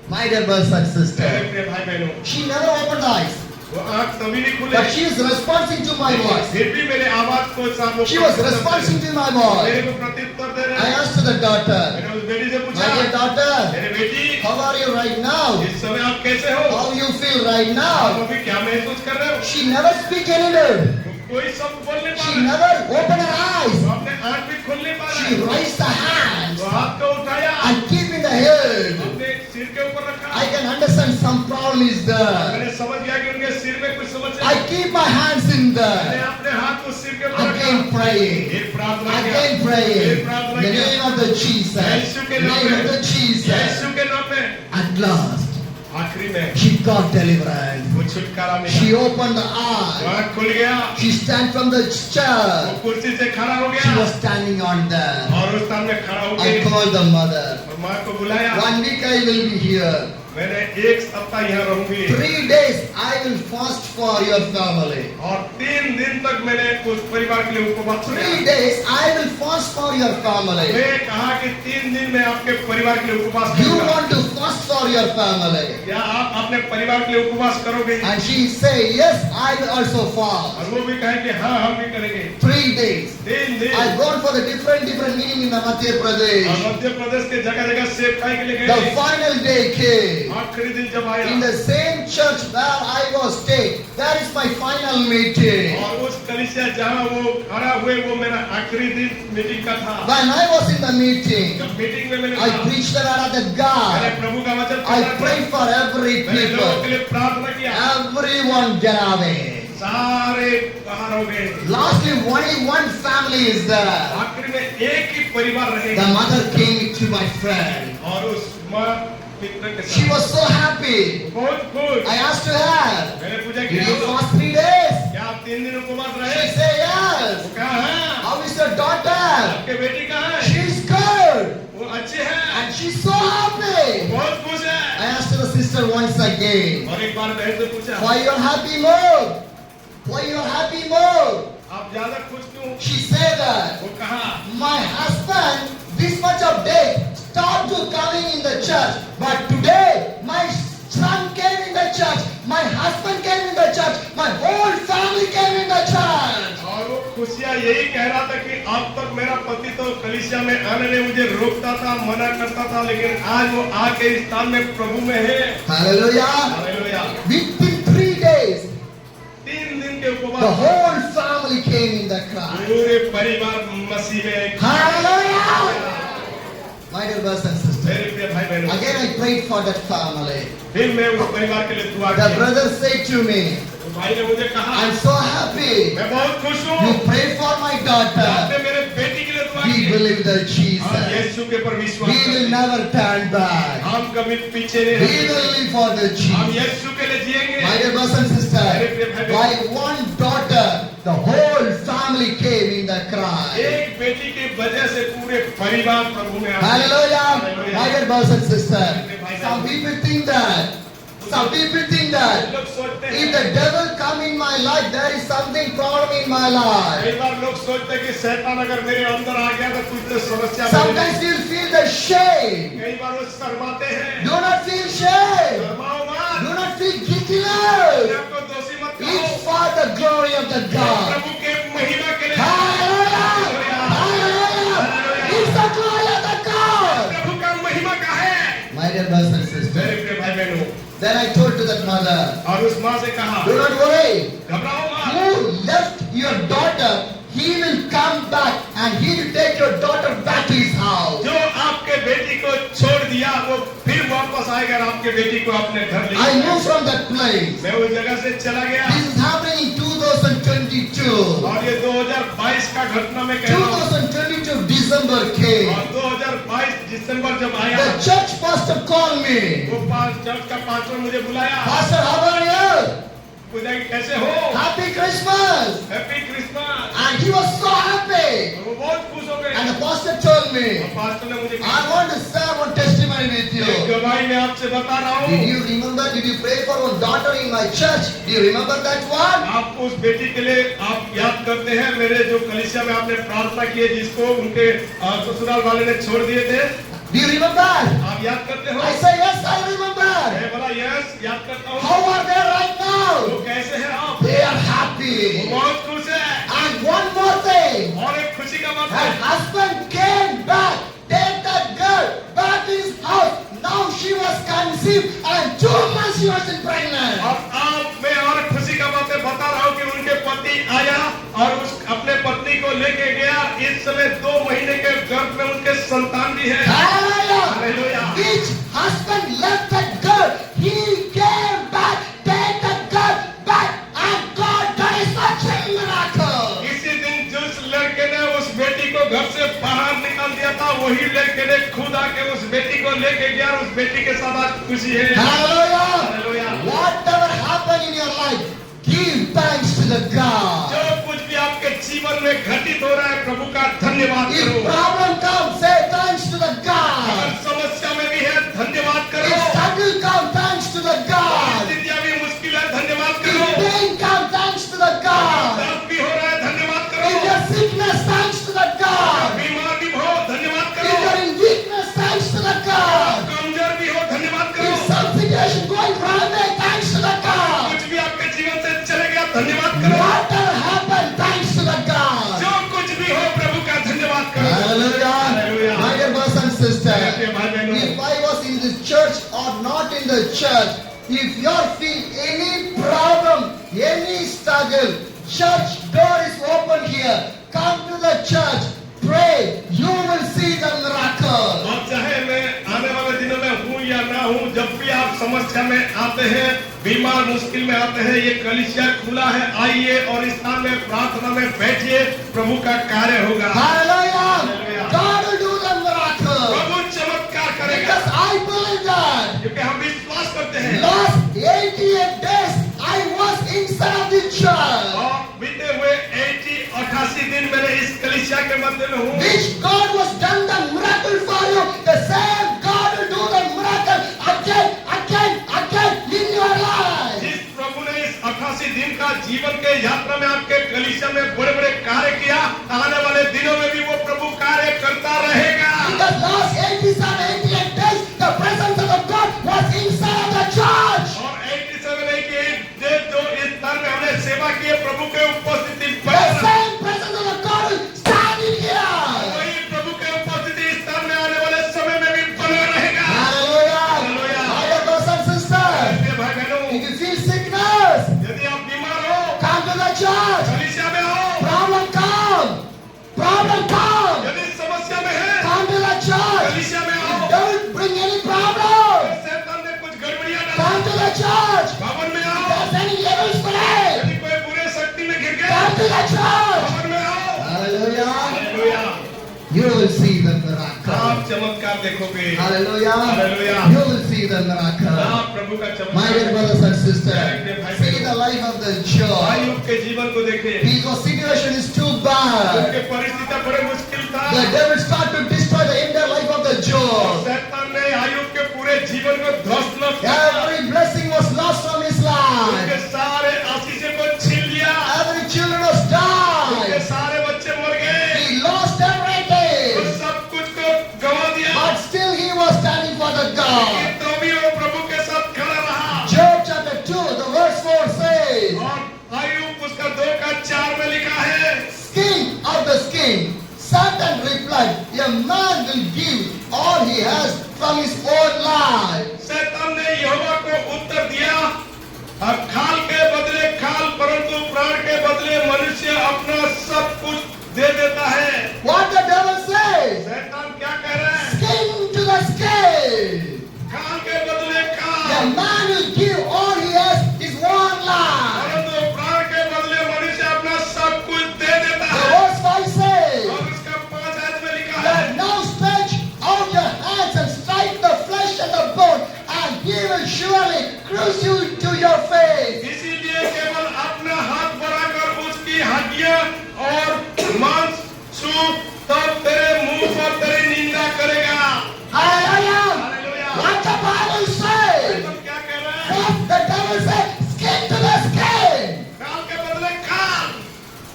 My dear brothers and मेरे sisters, प्रिय भाई बहनों, she never opened the eyes, वो आँख तभी नहीं खुले, but she is responding to my voice. फिर भी मेरे आवाज को सामने She was responding to my voice. मेरे को प्रत्युत्तर दे रहे I हैं। asked the daughter, मैंने उस बेटी से my पूछा, dear daughter, मेरे बेटी, how are you right now? इस समय आप कैसे हो? How you feel right आप now? अभी क्या महसूस कर रहे हो? She never speak any word. कोई शब्द बोल नहीं पा She रहा, never opened her eyes. वो अपने आँख भी खोल नहीं पा She रहा, raised the hands वो हाथ को उठाया, and keep in the head. अपने सिर के ऊपर रखा। I can understand some problem is there. मैंने समझ गया कि उनके सिर में कुछ समस्या I है। keep my hands in मैंने there. अपने हाथ को सिर के ऊपर रखा, Again praying. एक प्रार्थना किया, Again praying. एक In प्रार्थना the किया, name of the Jesus. यीशु के In the नाम name में, of the Jesus. यीशु के नाम में। At last, आखिरी में she got deliverance. वो छुटकारा She मिला, opened the eye. आँख खुल गया, She stand from the वो chair. कुर्सी से खड़ा हो She was गया standing on there. और उस सामने खड़ा हो I गई called the mother. और माँ को बुलाया। 1 week I will be here. मैंने एक सप्ताह यहाँ रहूंगी 3 days I will fast for your family. और 3 दिन तक मैंने उस परिवार के लिए उपवास 3 किया। days I will fast for your family. मैं कहा कि 3 दिन में आपके परिवार के लिए उपवास You करूंगा। want to fast for your family? क्या आप अपने परिवार के लिए उपवास करोगे? And she say, yes, I will also fast. और वो भी कहे कि हाँ हम भी करेंगे। 3 days. 3 दिन I gone for the different meeting in the Madhya और Pradesh. मध्य प्रदेश के जगह जगह सेवकाई के लिए The गए। final day came. आखिरी दिन जब आया In the same church where I was staying, that is my final meeting. और उस कलीसिया जहाँ वो खड़ा हुए वो मेरा आखिरी दिन मीटिंग का था। When I was in the meeting, जब मीटिंग में मैंने I preached the word of the मैंने God. प्रभु का वचन I पढ़ा, prayed for every मैंने लोगों के people. लिए प्रार्थना किया। Everyone get away. सारे बाहर हो गए। Lastly, only one family is there. आखिरी में एक ही परिवार The रहेगा mother came to my friend. और उस माँ मित्र के She साथ was so happy. बहुत खुश। I asked her, मैंने पूछा did कि you fast 3 days? क्या आप 3 दिन उपवास She रहे? said, वो yes. कहा हाँ। How is your daughter? आपके बेटी कहाँ है? She's good. वो अच्छी है, And she's so happy. बहुत खुश I है। asked the sister once again, और एक बार बहन से पूछा why your happy mood? Why your happy mood? आप ज्यादा खुश क्यों? She said that, वो कहा my husband this much of day stopped to coming in the church. But today, my son came in the church. My husband came in the church. My whole family came in the church. और वो खुशियाँ यही कह रहा था कि अब तक मेरा पति तो कलीसिया में आने में मुझे रोकता था, मना करता था, लेकिन आज वो आके इस स्थान में प्रभु में है। Hallelujah. हालेलुया। Within 3 days, 3 दिन के the उपवास whole family came परिवार मसीह में। Hallelujah! My dear brothers and sisters, मेरे प्रिय भाई बहनों, again I prayed for that family. फिर मैं उस परिवार के लिए दुआ The की। brother said to me, तो भाई ने मुझे कहा, I'm so happy. मैं बहुत खुश हूँ, You prayed for my daughter. आपने मेरे बेटी के लिए दुआ We की। believe that हम Jesus. यीशु के पर विश्वास We will करते हैं। never turn back. हम कभी पीछे नहीं We हटेंगे। will live for the हम Jesus. यीशु के लिए जिएंगे। My dear brothers and sisters, by one daughter, the whole family came in the cry. एक बेटी की वजह से पूरे परिवार प्रभु में आए। Hallelujah! My dear brothers and sisters, some people think that लोग सोचते if हैं, the devil come in my life, there is something problem in my life. कई बार लोग सोचते हैं कि शैतान अगर मेरे अंदर आ गया तो कुछ तो समस्या मेरे Sometimes you feel the shame. कई बार वो शर्माते हैं। Do not feel shame. शर्माओ मत, Do not feel अपने guiltiness. आप को दोषी मत It's करो। for the glory of the God. प्रभु के महिमा के लिए। Hallelujah! Hallelujah! It's the glory of the God. प्रभु का महिमा का है। My dear brothers and मेरे sisters, प्रिय भाई बहनों, then I told to that mother, और उस माँ से कहा, do not worry. घबराओ मत, Who left your daughter, he will come back and he will take your daughter back to his house. जो आपके बेटी को छोड़ दिया वो फिर वापस आएगा और आपके बेटी को अपने घर ले I जाएगा। moved from that place. मैं उस जगह से चला गया This is happening in 2022. और ये 2022 का घटना में कह रहा हूँ। 2022 December came. और 2022 दिसंबर जब आया, The church pastor called me. वो चर्च का पास्टर मुझे बुलाया। Pastor, how are you? पूछा कि कैसे हो? Happy Christmas. Happy Christmas. And he was so happy. और वो बहुत खुश हो गए। And the pastor told और me, पास्टर ने मुझे I कहा, want to share one testimony with एक you. गवाही मैं आपसे बता रहा Did हूँ। you remember? Did you pray for one daughter in my church? Do you remember that one? आप उस बेटी के लिए आप याद करते हैं मेरे जो कलीसिया में आपने प्रार्थना की है जिसको उनके ससुराल वाले ने छोड़ दिए थे। Do you remember? आप याद करते हो? I say yes, I remember. मैं बोला यस, याद करता हूँ। How are they right now? वो कैसे हैं आप? They are वो happy. बहुत खुश है। And one more thing. और एक खुशी का बात Her है, husband came back, take that girl back to his house. Now she was conceived and 2 months she was pregnant. मैं और खुशी का बात है बता रहा हूँ कि उनके पति आया और उस अपने पत्नी को लेके गया। इस समय 2 महीने के गर्भ में उनके संतान भी है। Hallelujah! Hallelujah. Each husband left that girl. He came back, take that girl back, and God done such a miracle. इसी दिन जिस लड़के ने उस बेटी को घर से बाहर निकाल दिया था वही लड़के ने खुद आके उस बेटी को लेके गया और उस बेटी के साथ आज खुशी है। Hallelujah! Hallelujah. Whatever happened in your life, give thanks to the God. जो कुछ भी आपके जीवन में घटित हो रहा है प्रभु का धन्यवाद If करो। problem comes, say thanks to the अगर God. समस्या में भी है धन्यवाद करो। If struggle comes, thanks to the God. स्थितियां भी मुश्किल है धन्यवाद If करो। pain comes, thanks to the God. दर्द भी हो रहा है धन्यवाद If करो। you're sickness, thanks to the God. बीमार भी हो धन्यवाद If करो। you're in weakness, thanks to the God. कमजोर भी हो धन्यवाद करो। If some situation going wrong, thanks to the God. कुछ भी आपके जीवन से चले गया धन्यवाद करो। Whatever happened, thanks to the God. जो कुछ भी हो प्रभु का धन्यवाद करो। Hallelujah. Hallelujah. My dear brothers and sisters, प्रिय भाई बहनों, if I was in the church or not in the church, if you feel any problem, any struggle, church door is open here. Come to the church, pray, you will see the miracle. और चाहे मैं आने वाले दिनों में हूँ या ना हूँ, जब भी आप समस्या में आते हैं, बीमार मुश्किल में आते हैं, ये कलीसिया खुला है, आइए और इस स्थान में प्रार्थना में बैठिए, प्रभु का कार्य होगा। Hallelujah. God will do the miracle. प्रभु चमत्कार करेगा, Because I believe that. क्योंकि हम विश्वास करते हैं। Last 88 days, I was inside of the church. और बीते हुए 88 दिन मैंने इस कलीसिया के मध्य में हूँ। Which God was done the miracle for you, the same God will do the miracle again in your life. जिस प्रभु ने इस 88 दिन का जीवन के यात्रा में आपके कलीसिया में बड़े बड़े कार्य किया, आने वाले दिनों में भी वो प्रभु कार्य करता रहेगा। In the last 88 days, the presence of the God was inside of the church. और 87 जो इस स्थान में हमने सेवा की है, प्रभु के उपस्थिति The same presence of the God will stand in here. वही प्रभु के उपस्थिति इस स्थान में आने वाले समय में भी बना रहेगा। Hallelujah. My dear brothers and sisters, प्रिय भाई बहनों, if you feel sickness, यदि आप बीमार हो, come to the church. कलीसिया में हो, Problem come. will see the miracle. आप चमत्कार देखोगे। Hallelujah. Hallelujah. You will see the miracle. आप प्रभु का My dear चमत्कार। brothers and sisters, see the life of the Job. Ayub के जीवन को देखें। His situation is too bad. उनके परिस्थितियां बड़े मुश्किल था। The devil started to destroy the entire life of the और Job. शैतान ने आयुब के पूरे जीवन को ध्वस्त न किया। Every blessing was lost from his life. उनके सारे आशीषों को छीन लिया। Every children was उनके died. सारे बच्चे मर गए। He lost वो everything. सब कुछ को गवा दिया। But still he was standing for the God. लेकिन तो भी वो प्रभु के साथ खड़ा रहा। Job chapter 2, the verse 4 says, और आयुब उसका 2:4 में लिखा है, skin of the skin. Satan replied, a man will give all he has from his own life. शैतान ने यहोवा को उत्तर दिया, खाल के बदले खाल, परंतु प्राण के बदले मनुष्य अपना सब कुछ दे देता है। What the devil says? शैतान क्या कह रहा है? Skin to the skin. खाल के बदले A खाल, man will give all he has his one life. परंतु प्राण के बदले मनुष्य अपना सब कुछ दे देता The है। verse 5 says, और उसका 5 आयत में लिखा है, that now stretch out your hands and strike the flesh and the bone, and he will surely crush you to your face. इसीलिए केवल अपना हाथ बढ़ाकर उसकी हड्डियां और मांस छू, तब तेरे मुंह पर तेरी निंदा करेगा। Hallelujah. Hallelujah. What the Bible says? तुम क्या कह रहे हैं? What the devil says? Skin to the skin. खाल के बदले खाल।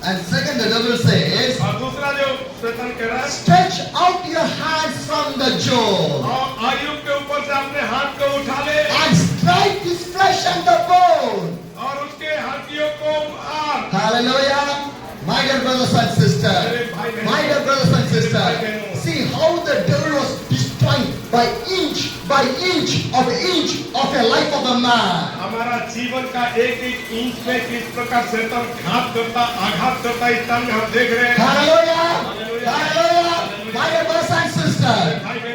And second, the devil says, और दूसरा जो शैतान कह रहा है, stretch out your hands from the Job और आयुब के ऊपर से अपने हाथ को उठा ले and strike his flesh and the bone. और उसके हड्डियों को मार। Hallelujah. My dear brothers and sisters, my dear brothers and sisters, see how the devil was destroying by inch of a life of a man. हमारा जीवन का एक एक इंच में किस प्रकार शैतान घात करता, आघात करता, इस स्थान में हम देख रहे हैं। Hallelujah. Hallelujah. My dear brothers and sisters,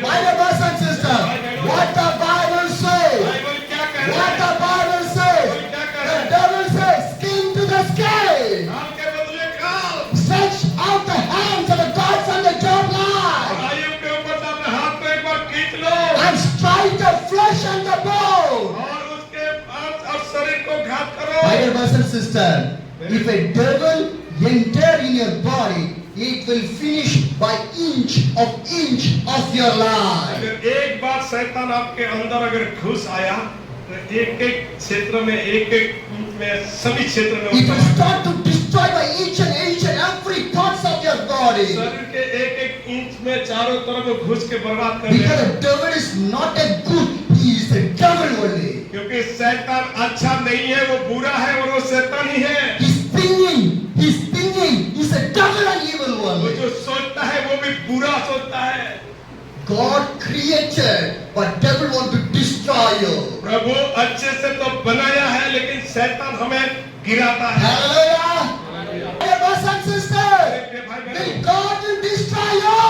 my dear brothers and sisters, what the Bible says, Bible क्या कह रहा what है? the Bible says, the devil says, skin to the skin. खाल के बदले खाल। Stretch out the hands of the God from the Job life Ayub के ऊपर से अपने हाथ को एक बार खींच लो and strike the flesh and the bone. और उसके अंत और शरीर को घात करो। My dear brothers and sisters, if a devil enter in your body, it will finish by inch of your life. अगर एक बार शैतान आपके अंदर अगर घुस आया तो एक एक क्षेत्र में, एक एक इंच में, सभी क्षेत्र में It will उसका start to destroy by each and every parts of your body. शरीर के एक एक इंच में चारों तरफ वो घुस के बर्बाद कर Because देगा। the devil is not a good, he is a devil only. क्योंकि शैतान अच्छा नहीं है, वो बुरा है और वो शैतान ही है। He's thinking, he's a devil and evil वो one. जो सोचता है वो भी बुरा सोचता है। God created, but devil want to destroy you. प्रभु अच्छे से तो बनाया है, लेकिन शैतान हमें गिराता है। Hallelujah. Dear brothers and sisters, will God will destroy you?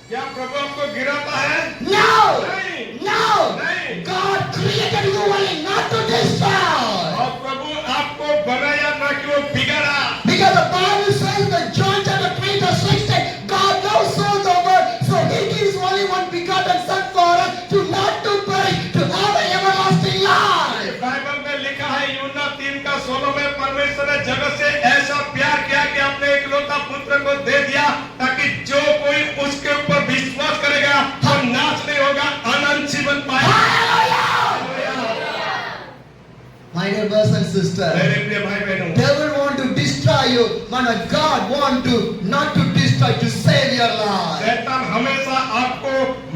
क्या प्रभु आपको गिराता है? No. नहीं। No. नहीं। God created you only not to destroy. और प्रभु आपको बनाया ना कि वो बिगड़ा। Because the Bible says in the John chapter 3 verse 16, God loves so the world, so He gives only one begotten Son for us, to not to perish, to have an everlasting life. Bible में लिखा है, यूहन्ना 3:16 में, परमेश्वर ने जगत से ऐसा प्यार किया कि अपने इकलौता पुत्र को दे दिया, ताकि जो कोई उसके ऊपर विश्वास करेगा वो नाश नहीं होगा, अनंत जीवन पाएगा। My dear brothers and sisters, मेरे प्रिय भाई बहनों, devil want to destroy you, but God want to not to destroy, to save your life. शैतान हमेशा आपको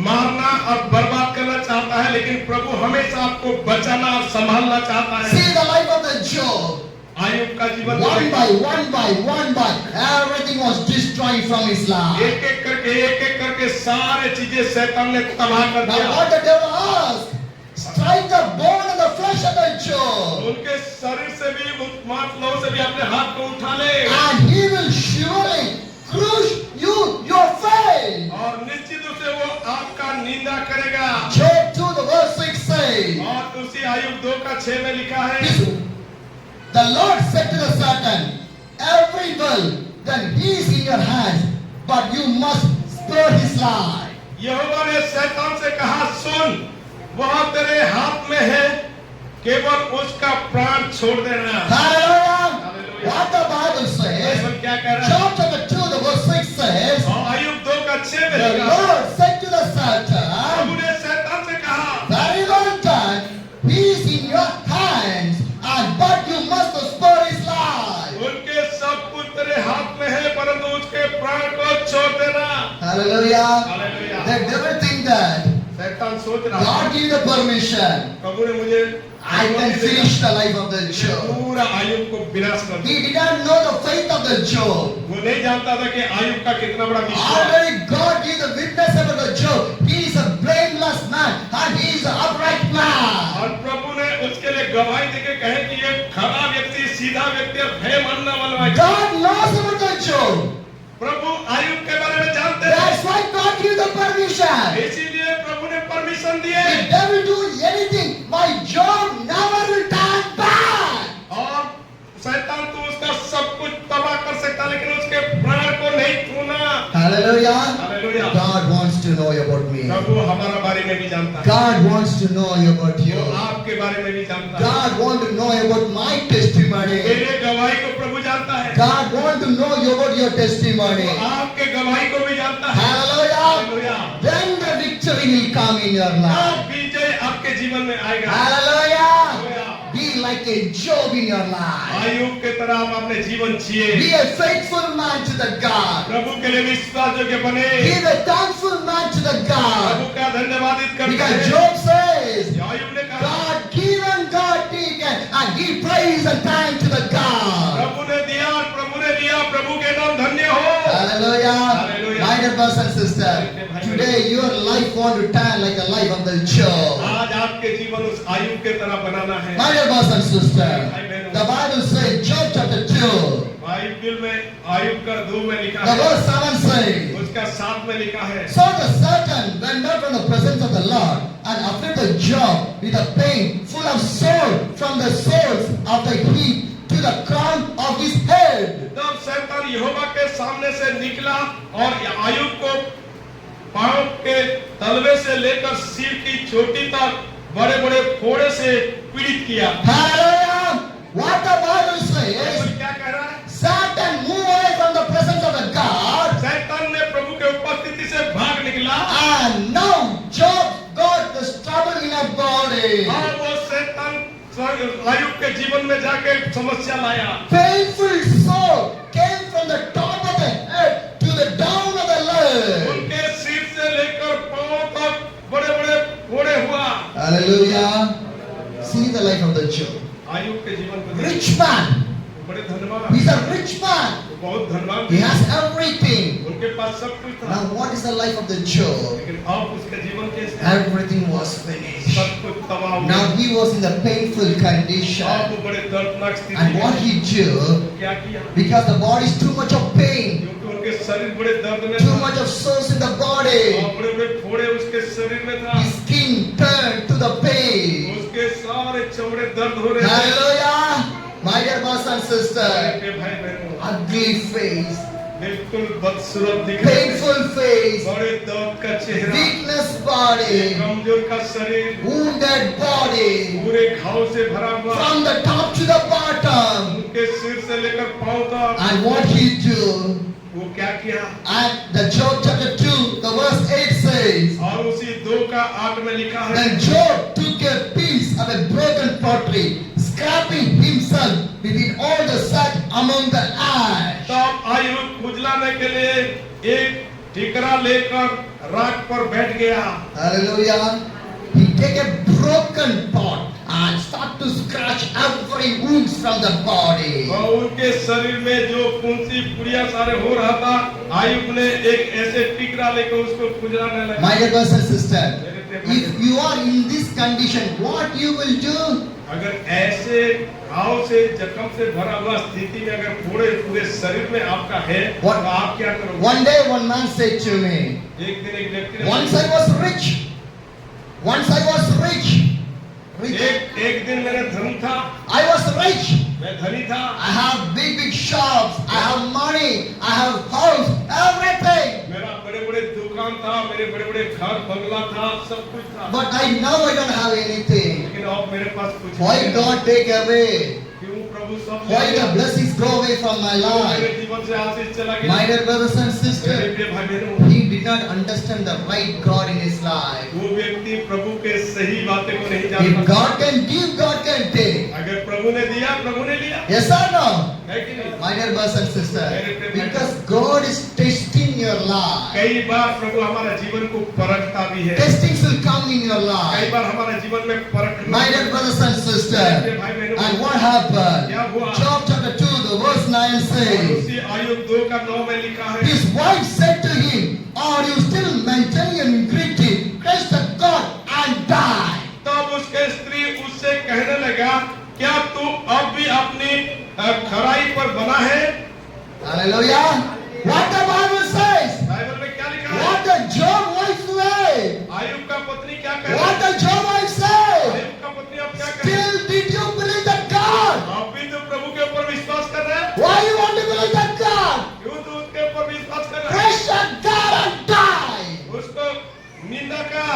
मारना और बर्बाद करना चाहता है, लेकिन प्रभु हमेशा आपको बचाना और संभालना चाहता है। See the life of the Job. Ayub का जीवन One by, everything was destroyed from his life. एक एक करके सारे चीजें शैतान ने तबाह कर Now दिया। what the devil asked? Strike the bone and the flesh of the Job, उनके शरीर से भी, उस मांसलों से भी अपने हाथ को उठा ले and he will surely crush your face. और निश्चित रूप से वो आपका निंदा करेगा। Job 2 the verse 6 says, और उसी आयुब 2:6 में लिखा है, the Lord said to the Satan, every will that he is in your hands, but you must spare his life. यहोवा ने शैतान से कहा, सुन, वह तेरे हाथ में है, केवल उसका प्राण छोड़ देना। Hallelujah. Hallelujah. What the Bible says, Bible क्या कह रहा है? Job chapter 2, the verse 6 says, और अय्यूब 2:6 में the लिखा, Lord said to the Prabhu Satan, ने शैतान से कहा, very well done, he is in your hands, and but you must spare his life. उनके सब कुछ तेरे हाथ में है, परंतु उसके प्राण को छोड़ देना। Hallelujah. Hallelujah. The devil think that शैतान सोच रहा है, God give the permission, प्रभु ने मुझे I can finish the life of the Job. पूरा अय्यूब को विनाश कर दिया। He did not know the faith of the Job. वो नहीं जानता था कि अय्यूब का कितना बड़ा विश्वास है। Already God gave the witness about the Job. He is a blameless man and he is an upright man. और प्रभु ने उसके लिए गवाही देके कहे कि ये खरा व्यक्ति, सीधा व्यक्ति और भय मानने वाला है। God knows about the Job. प्रभु अय्यूब के बारे में जानते हैं। That's why God gave the permission. इसीलिए प्रभु ने परमिशन दिए। If devil do anything, my Job never will turn back. और शैतान तो उसका सब कुछ तबाह कर सकता, लेकिन उसके प्राण को नहीं छूना। Hallelujah. Hallelujah. God wants to know about me. प्रभु हमारा बारे में भी जानता है। God wants to know about you. वो आपके बारे में भी जानता है। God wants to know about my testimony. मेरे गवाही को प्रभु जानता है। God wants to know about your testimony. वो आपके गवाही को भी जानता है। Hallelujah. Hallelujah. Then the victory will come in your अब life. विजय आपके जीवन में आएगा। Hallelujah. Hallelujah. Be like a Job in your life. अय्यूब के तरह आप अपने जीवन जिए। Be a faithful man to the God. प्रभु के लिए विश्वास योग्य बने। Be a thankful man to the God. प्रभु का धन्यवादित करते Because हैं। Job says, अय्यूब ने कहा, God give and God take, and he praise and thank to the God. प्रभु ने दिया और प्रभु ने लिया, प्रभु के नाम धन्य हो। Hallelujah. Hallelujah. My dear brothers and sisters, today your life want to turn like a life of the Job. आज आपके जीवन उस अय्यूब के तरह बनाना है। My dear brothers and sisters, the Bible says, Job chapter 2, Bible में अय्यूब का 2 में लिखा the है, verse 7 says, उसका 7 में लिखा है, so the Satan went out from the presence of the Lord and afflicted Job with a pain full of soul from the soles of the head to the crown of his head. तब शैतान यहोवा के सामने से निकला और अय्यूब को पांव के तलवे से लेकर सिर की चोटी तक बड़े बड़े फोड़े से पीड़ित किया। Hallelujah! What the Bible says, Bible क्या कह रहा है? Satan moved away from the presence of the God, शैतान ने प्रभु के उपस्थिति से भाग निकला and now Job got the trouble in her body. और वो शैतान अय्यूब के जीवन में जाके समस्या लाया। Painful soul came from the top of the head to the down of the leg. उनके सिर से लेकर पांव तक बड़े बड़े फोड़े हुआ। Hallelujah! See the life of the Job. अय्यूब के जीवन में Rich man. बड़े धनवान, He's a rich man. बहुत धनवान, He has everything. उनके पास सब कुछ था। Now what is the life of the Job? लेकिन अब उसका जीवन कैसे है? Everything was finished. सब कुछ तबाह हो Now गया। he was in the painful अब condition. वो बड़े दर्दनाक स्थिति And में what है। he do, क्या किया? because the body is too much of pain, क्योंकि उनके शरीर बड़े दर्द में too था much of sores in the body, और बड़े बड़े फोड़े उसके शरीर में था। his skin turned to the pain. उसके सारे चमड़े दर्द हो रहे थे। Hallelujah! My dear brothers and sisters, मेरे भाई बहनों, ugly face, बिल्कुल बदसूरत दिख रहे थे। painful face, बड़े दर्द का चेहरा, weakness body, कमजोर का शरीर, wounded body, पूरे घाव से भरा हुआ, from the top to the bottom. उनके सिर से लेकर पांव तक। And what he do? वो क्या किया? And the Job chapter 2, the verse 8 says, और उसी 2:8 में लिखा है, then Job took a piece of a broken pottery, scraping himself between all the sack among the ash. तब अय्यूब खुजलाने के लिए एक ठीकरा लेकर राख पर बैठ गया। Hallelujah. He take a broken pot and start to scratch every wounds from the body. और उनके शरीर में जो फुंसी पुड़िया सारे हो रहा था, अय्यूब ने एक ऐसे ठीकरा लेकर उसको खुजलाने लगा। My dear brothers and sisters, if you are in this condition, what you will do? अगर ऐसे घाव से जख्म से भरा हुआ स्थिति में अगर पूरे शरीर में आपका है, तो आप क्या करोगे? One day one man said to me, एक दिन एक व्यक्ति ने once I was rich. एक दिन मेरा धन था, I was rich. मैं धनी था, I have big shops. I have money. I have house. Everything. मेरा बड़े बड़े दुकान था, मेरे बड़े बड़े घर बंगला था, सब कुछ था, But now I don't have anything. लेकिन अब मेरे पास कुछ Why नहीं है। God take away? क्यों प्रभु सब Why ले the गया? blessings go away from my क्यों मेरे life? जीवन से आशीष चला गया? My dear brothers and मेरे sisters, प्रिय भाई बहनों, he did not understand the right God in his life. वो व्यक्ति प्रभु के सही बातें को नहीं If जानता। God can give, God can take. अगर प्रभु ने दिया, प्रभु ने लिया, Yes or no? है कि नहीं? My dear brothers and sisters, because God is testing your life. कई बार प्रभु हमारा जीवन को परखता भी है। Testings will come in your कई life. बार हमारा जीवन में परख। My dear brothers and sisters, and what happened? Job chapter 2, the verse 9 और says, उसी आयुब 2:9 में लिखा है, his wife said to him, are you still maintaining integrity? Curse the God and die. तब उसके स्त्री उससे कहने लगा, क्या तू अब भी अपनी खराई पर बना है? Hallelujah. What the Bible says? Bible में क्या लिखा है? What the Job wife say? Ayub का पत्नी क्या कह रही What है? the Job wife say? Ayub का पत्नी अब क्या कह रही है? Still did you believe that God? आप भी तो प्रभु के ऊपर विश्वास कर रहे हैं? Why you want to believe that God? क्यों तू उसके ऊपर विश्वास कर रहे हैं? Curse the God and die. उसको निंदा का।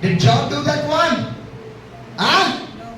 Did Job do that one? Huh?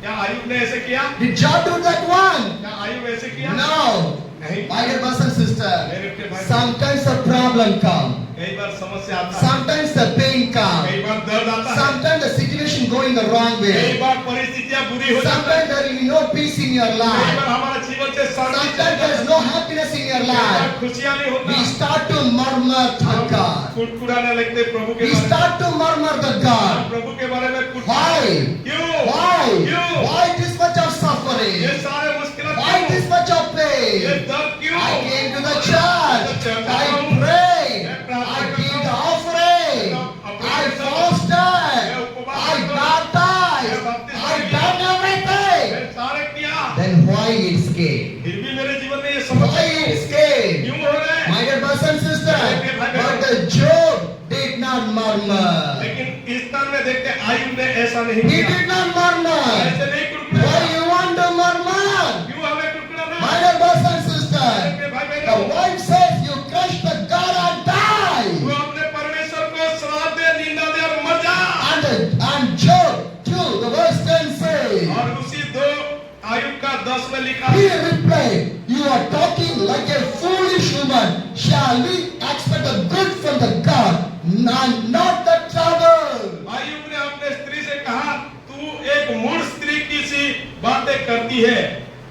क्या आयुब ने ऐसे किया? Did Job do that one? क्या आयुब ऐसे किया? No. नहीं। My dear brothers and sisters, मेरे प्रिय भाई, sometimes the problem come. कई बार समस्या आता है, Sometimes the pain come. कई बार दर्द आता है, Sometimes the situation going the wrong कई way. बार परिस्थितियां बुरी हो जाती Sometimes है, there will be no peace in your कई life. बार हमारा जीवन से शांति Sometimes चली there is जाती no happiness in your है, कई बार life. खुशियां नहीं We होता, start to murmur to हम God. कुड़कुड़ाने लगते प्रभु के We बारे में, start to murmur to हम God. प्रभु के बारे में कुड़कुड़ाते Why? हैं। क्यों? Why? क्यों? Why this much of ये suffering? सारे मुश्किलें Why क्यों? this much of ये pain? दर्द क्यों? I came to the church. I prayed. I gave the offering. I fasted. I baptized. I done everything. मैं सारे किया, Then why it's came? फिर भी मेरे जीवन में ये Why समस्या it's came? क्यों हो रहा है? My dear brothers and sisters, but the Job did not murmur. लेकिन इस स्थान में देखते हैं, आयुब ने ऐसा नहीं He किया, did not murmur. ऐसे नहीं कुड़कुड़ाया। Why you want to murmur? क्यों हमें कुड़कुड़ाना? My dear brothers and sisters, मेरे भाई the बहनों, wife says you crush the God and die. तू अपने परमेश्वर को श्राप दे, निंदा दे और मर जा। And Job 2, the verse 10 says, और उसी 2 आयुब का 10 में लिखा he है, replied, you are talking like a foolish woman. Shall we expect the good from the God and not the trouble? Ayub ने अपने स्त्री से कहा, तू एक मूढ़ स्त्री की सी बातें करती है,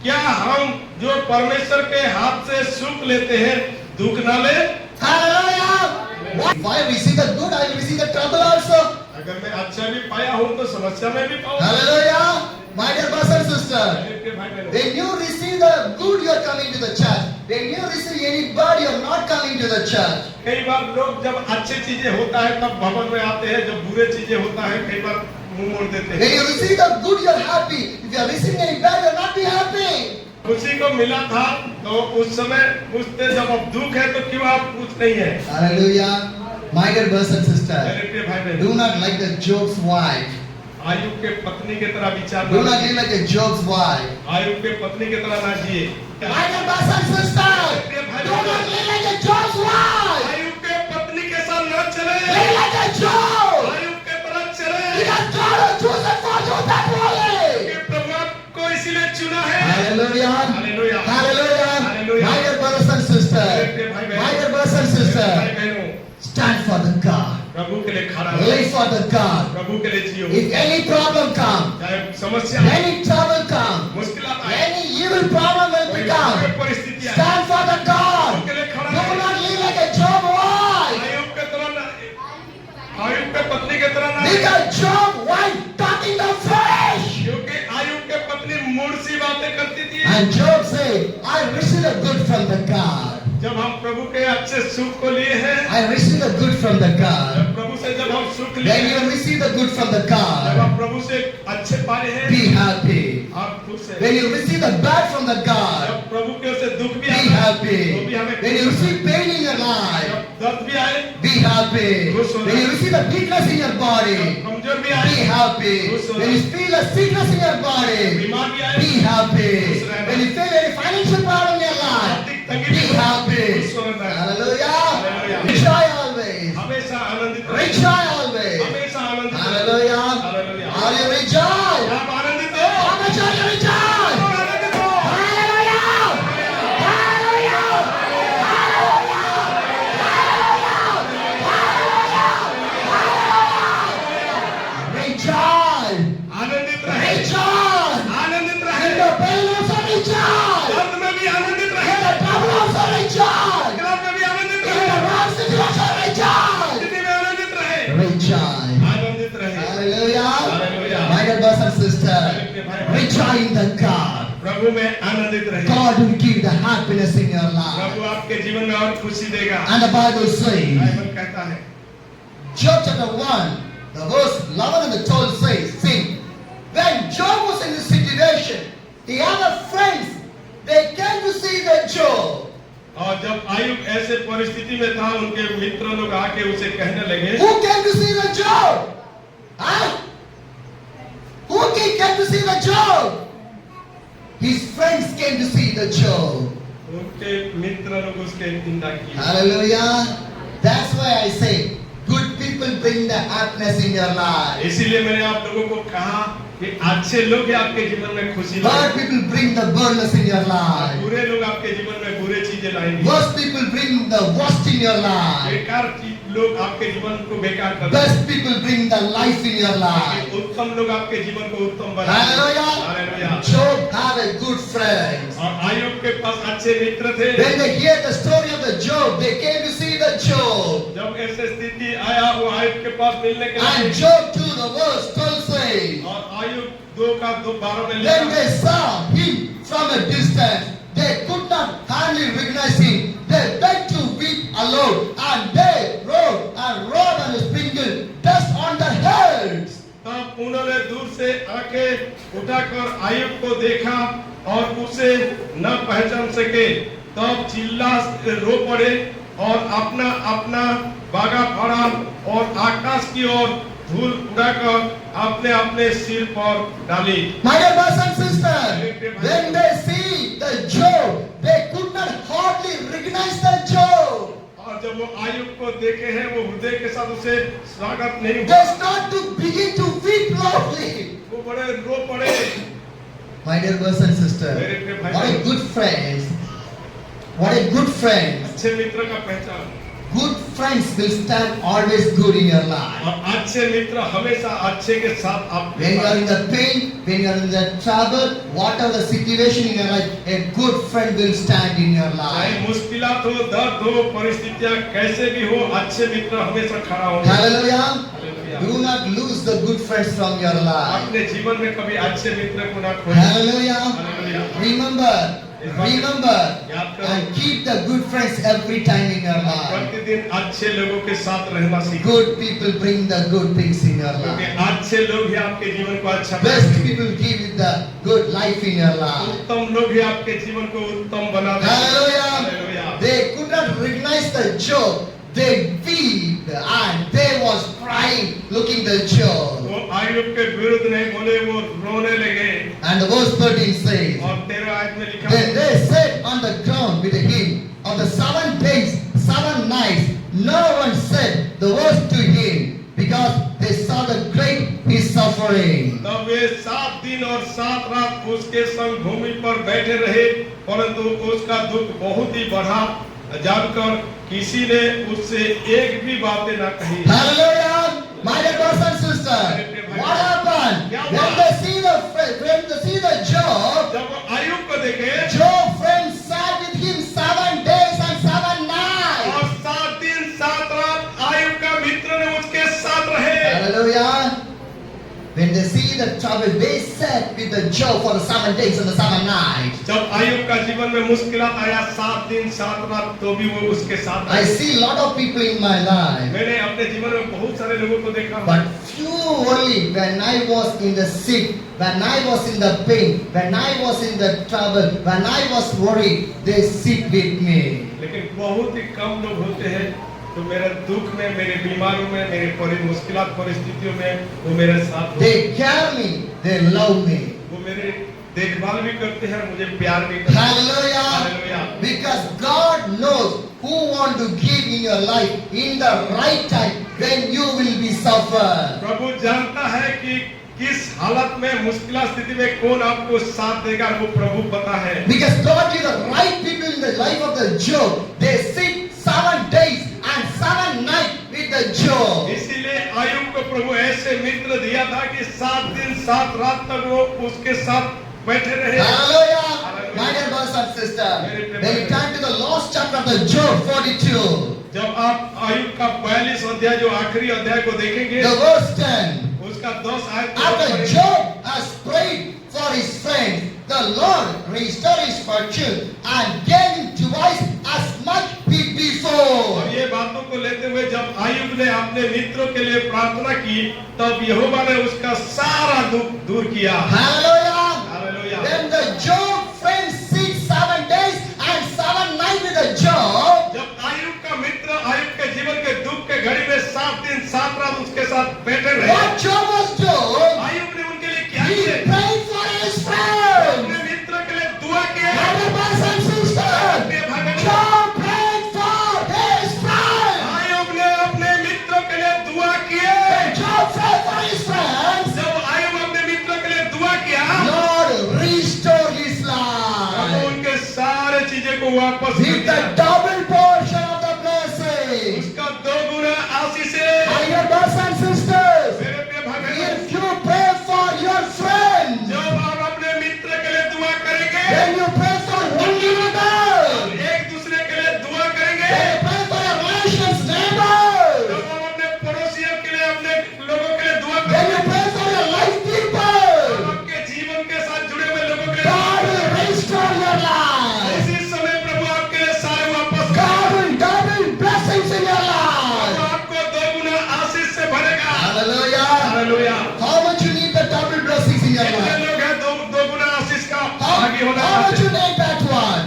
क्या हम जो परमेश्वर के हाथ से सुख लेते हैं दुख ना ले? Hallelujah! If I receive the good, I will receive the trouble also. अगर मैं अच्छा भी पाया हूँ तो समस्या में भी पाऊँ। Hallelujah! My dear brothers and sisters, मेरे प्रिय भाई बहनों, when you receive the good, you are coming to the church. When you receive any bad, you are not coming to the church. कई बार लोग जब अच्छी चीजें होता है तब भवन में आते हैं, जब बुरे चीजें होता है कई बार मुंह मोड़ देते When हैं। you receive the good, you are happy. If you are receiving any bad, you will not be happy. खुशी को मिला था तो उस समय पूछते, जब अब दुख है तो क्यों आप पूछ नहीं है? Hallelujah. My dear brothers and sisters, मेरे प्रिय भाई बहनों, do not like the Job's wife. Ayub के पत्नी की तरह विचार Do ना not कीजिए। live like a Job's wife. Ayub के पत्नी की तरह ना जिए। My dear brothers and sisters, do not live like a Job's wife. Ayub के पत्नी के साथ न चले, Live like a Job. Ayub के तरह चले, Because God has chosen for you that way. कि प्रभु आपको इसीलिए चुना है। Hallelujah. Hallelujah. Hallelujah. Hallelujah. My dear brothers and sisters, my dear brothers and भाई sisters, बहनों, stand for the God. प्रभु के लिए खड़ा रहो, Live for the God. प्रभु के लिए जियो। If any problem come, चाहे समस्या हो, any trouble come, मुश्किलात आए, any evil problem will कोई become, बुरी परिस्थिति आए, stand for the God. प्रभु के लिए खड़ा Do रहो। not live like a Job wife. Ayub के तरह न, आयुब के पत्नी के तरह ना, Because Job wife talking the flesh. क्योंकि आयुब के पत्नी मूढ़ सी बातें करती थी। And Job said, I received the good from the God. जब हम प्रभु के अच्छे सुख को लिए हैं, I received the good from the God. जब प्रभु से जब हम सुख लिए When हैं, you receive the good from the जब God, हम प्रभु से अच्छे पाए हैं, be happy. आप खुश हैं। When you receive the bad from the God, जब प्रभु के से दुख भी be आता है, happy. तो भी हमें When you receive pain in your life, जब दर्द भी आए, be happy. When you receive the weakness in your जब body, कमजोर भी be आए, happy. When you feel a sickness in your body, बीमार भी आए, be happy. When you feel any financial problem in your life, आर्थिक तंगी be भी हो, happy. खुश होना है। Hallelujah. Hallelujah. Joy always. हमें Rejoice! क्लब में भी आनंदित In the रहे, wrong situation, rejoice! स्थिति में आनंदित रहे, Rejoice! आनंदित रहे। Hallelujah! Hallelujah. My dear brothers and sisters, rejoice in the God. प्रभु में आनंदित रहे। God will give the happiness in your life. प्रभु आपके जीवन में और खुशी देगा। And the Bible says, Bible कहता है, Job chapter 1, the verse 11 and the 12 says, see, when Job was in this situation, the other friends, they came to see the Job. और जब आयुब ऐसे परिस्थिति में था, उनके मित्र लोग आके उसे कहने लगे, Who came to see the Job? Huh? Who came to see the Job? His friends came to see the Job. उनके मित्र लोग उसके निंदा की। Hallelujah. That's why I say, good people bring the happiness in your life. इसीलिए मैंने आप लोगों को कहा कि अच्छे लोग ही आपके जीवन में खुशी Bad लाएंगे, people bring the burdens in your life. बुरे लोग आपके जीवन में बुरे चीजें लाएंगे, Worst people bring the worst in your life. बेकार लोग आपके जीवन को बेकार कर Best people bring the life in your life. देंगे, उत्तम लोग आपके जीवन को उत्तम बनाएंगे। Hallelujah. Hallelujah. Job had a good friend. और आयुब के पास अच्छे मित्र थे। When they hear the story of the Job, they came to see the Job. जब ऐसे स्थिति आया, वो आयुब के पास मिलने के लिए, And Job 2, the verse 12 says, और आयुब 2:12 में when लिखा, they saw him from a distance, they could not hardly recognize him. They begged to weep aloud, and they wrote and sprinkled dust on their heads. तब उन्होंने दूर से आके उठाकर आयुब को देखा और उसे न पहचान सके, तब चिल्ला रो पड़े और अपना अपना बागा फाड़ा और आकाश की ओर धूल उड़ाकर अपने अपने सिर पर डाली। My dear brothers and sisters, when they see the Job, they could not hardly recognize the Job. और जब वो आयुब को देखे हैं, वो हृदय के साथ उसे स्वागत नहीं They हुआ, start to begin to weep loudly. वो बड़े रो पड़े। My dear brothers and sisters, what a good friends. What a good friends. अच्छे मित्र का पहचान, Good friends will stand always good in your life. और अच्छे मित्र हमेशा अच्छे के साथ आपके When you are साथ। in the pain, when you are in the trouble, whatever the situation in your life, a good friend will stand in your चाहे life. मुश्किलात हो, दर्द हो, परिस्थितियां कैसे भी हो, अच्छे मित्र हमेशा खड़ा होंगे। Hallelujah. Hallelujah. Do not lose the good friends from your life. अपने जीवन में कभी अच्छे मित्र को ना खोएं। Hallelujah. Hallelujah. Remember and keep the good friends every time in your life. प्रतिदिन अच्छे लोगों के साथ रहना सीखें, Good people bring the good things in your क्योंकि life. अच्छे लोग ही आपके जीवन को अच्छा Best बनाते हैं। people give you the good life in your life. उत्तम लोग ही आपके जीवन को उत्तम बनाते हैं। Hallelujah. Hallelujah. They could not recognize the Job. They wept and they was crying looking the Job. वो आयुब के विरुद्ध नहीं बोले, वो रोने लगे। And the verse 13 says, और 13 आयत में लिखा, then they sat on the ground with him of the 7 days, 7 nights. No one said the word to him because they saw the great his suffering. तब वे 7 दिन और 7 रात उसके संग भूमि पर बैठे रहे, परंतु उसका दुख बहुत ही बढ़ा, जानकर किसी ने उससे एक भी बातें ना कही। Hallelujah, my dear brothers and sisters. What happened when they see the Job? जब वो आयुब को देखे, Job friends sat with him 7 days and 7 nights. और 7 दिन 7 रात आयुब का मित्र ने उसके साथ रहे। Hallelujah. When they see the trouble, they sat with the Job for the 7 days and the 7 nights. जब आयुब का जीवन में मुश्किलात आया, 7 दिन 7 रात, तो भी वो उसके साथ I रहे। see a lot of people in my life, मैंने अपने जीवन में बहुत सारे लोगों को देखा, but few only when I was in the sick, when I was in the pain, when I was in the trouble, when I was worried, they sit with me. लेकिन बहुत ही कम लोग होते हैं तो मेरे दुख में, मेरे बीमारों में, मेरे मुश्किलात परिस्थितियों में वो मेरे साथ होते हैं। They care me, they love me. वो मेरे देखभाल भी करते हैं, मुझे प्यार भी करते हैं। Hallelujah. Hallelujah. Because God knows who want to give in your life in the right time when you will be suffer. प्रभु जानता है कि किस हालत में, मुश्किल स्थिति में कौन आपको साथ देगा, वो प्रभु पता है। Because God is the right people in the life of the Job. They sit 7 days and 7 nights with the Job. इसीलिए आयुब को प्रभु ऐसे मित्र दिया था कि 7 दिन 7 रात तक वो उसके साथ बैठे रहे। Hallelujah. My dear brothers and sisters, when we turn to the law last chapter of the Job 42, जब आप आयुब का 42 अध्याय जो आखिरी अध्याय को देखेंगे the verse 10. उसका 10 आयत After Job has prayed for his friends, the Lord restored his fortune and gave him twice as much before. और ये बातों को लेते हुए जब आयुब ने अपने मित्रों के लिए प्रार्थना की तब यहोवा ने उसका सारा दुख दूर किया। Hallelujah. Hallelujah. When the Job friends sit 7 days and 7 nights with the Job, जब आयुब का मित्र आयुब के जीवन के दुख के घड़ी में 7 दिन 7 रात उसके साथ बैठे रहे। what Job was doing, Ayub ने उनके लिए क्या he किया? prayed for his friends. अपने मित्र के लिए दुआ किया। Brothers and sisters, Job prayed for his friends. Ayub ने अपने मित्रों के लिए दुआ किए। Job prayed for his friends. जब आयुब अपने मित्रों के लिए दुआ किया Lord restore his तो life उनके सारे चीजें को वापस कर with the दिया। double portion of the blessing. उसका 2 गुना आशीष है। My dear brothers and sisters, मेरे प्रिय भाई बहनों, if you pray for your friends, जब आप अपने मित्र के लिए दुआ करेंगे then you pray for one another. एक दूसरे के लिए दुआ करेंगे Then you pray for your relations, neighbors. जब आप अपने पड़ोसियों के लिए अपने लोगों के लिए दुआ Then करेंगे you pray for your life जब people. आपके जीवन के साथ जुड़े हुए लोगों के लिए God will restore your life. इसी समय प्रभु आपके लिए सारे वापस God will double blessings in your life. प्रभु आपको 2 गुना आशीष से भरेगा। Hallelujah. Hallelujah. How much you need the double blessings in your कितने life? लोग हैं 2 गुना आशीष का How भागी होना much चाहते you हैं? need that one?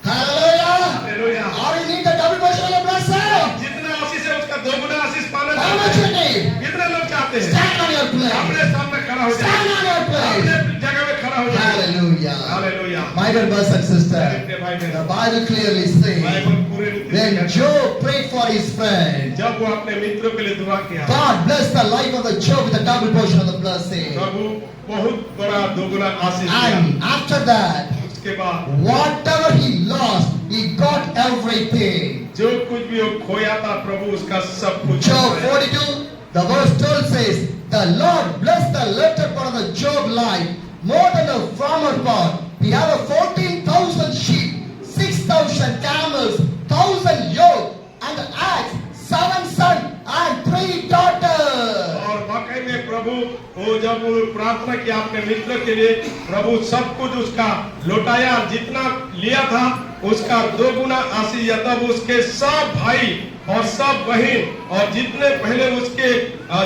Hallelujah. Hallelujah. Or you need the double portion of the blessing? जितना आशीष है उसका 2 गुना आशीष पाना How much चाहते you हैं? need? कितने लोग चाहते हैं? Stand on your place. अपने सामने खड़ा हो जाए। Stand on your place. अपने जगह में खड़ा हो जाए। Hallelujah. Hallelujah. My dear brothers and sisters, मेरे भाई the बहन, Bible clearly says, बाइबल पूरे रीति से when कहता है, Job prayed for his friend, जब वो अपने मित्रों के लिए दुआ किया God blessed the life of the Job with a double portion of the blessing. प्रभु बहुत बड़ा 2 गुना आशीष दिया। And after that, उसके बाद whatever he lost, he got everything. जो कुछ भी वो खोया था प्रभु उसका सब कुछ Job पाया। 42, the verse 12 says, the Lord blessed the latter part of the Job life more than the former part. We have a 14,000 sheep, 6,000 camels, 1,000 yoke, and an axe, 7 sons, and 3 daughters. और वाकई में प्रभु वो जब वो प्रार्थना किया अपने मित्र के लिए प्रभु सब कुछ उसका लौटाया जितना लिया था उसका 2 गुना आशीष या तब उसके सब भाई और सब बहन और जितने पहले उसके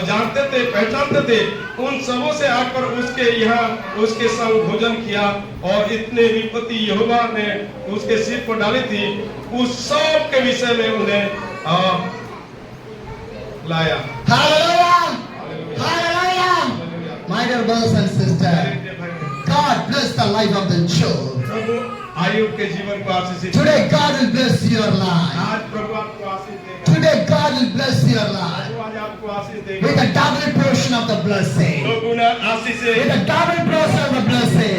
जानते थे पहचानते थे उन सबों से आकर उसके यहाँ उसके संग भोजन किया और इतने विपत्ति यहोवा ने उसके सिर पर डाली थी उस सब के विषय में उन्हें लाया। Hallelujah! Hallelujah! My dear brothers and sisters, God bless the life of the Job. प्रभु आयुब के जीवन को आशीषित Today God will bless your life. आज प्रभु आपको आशीष देगा। Today God will bless your life प्रभु आज आपको आशीष with देगा। a double portion of the blessing. 2 गुना आशीष से With a double portion of the blessing.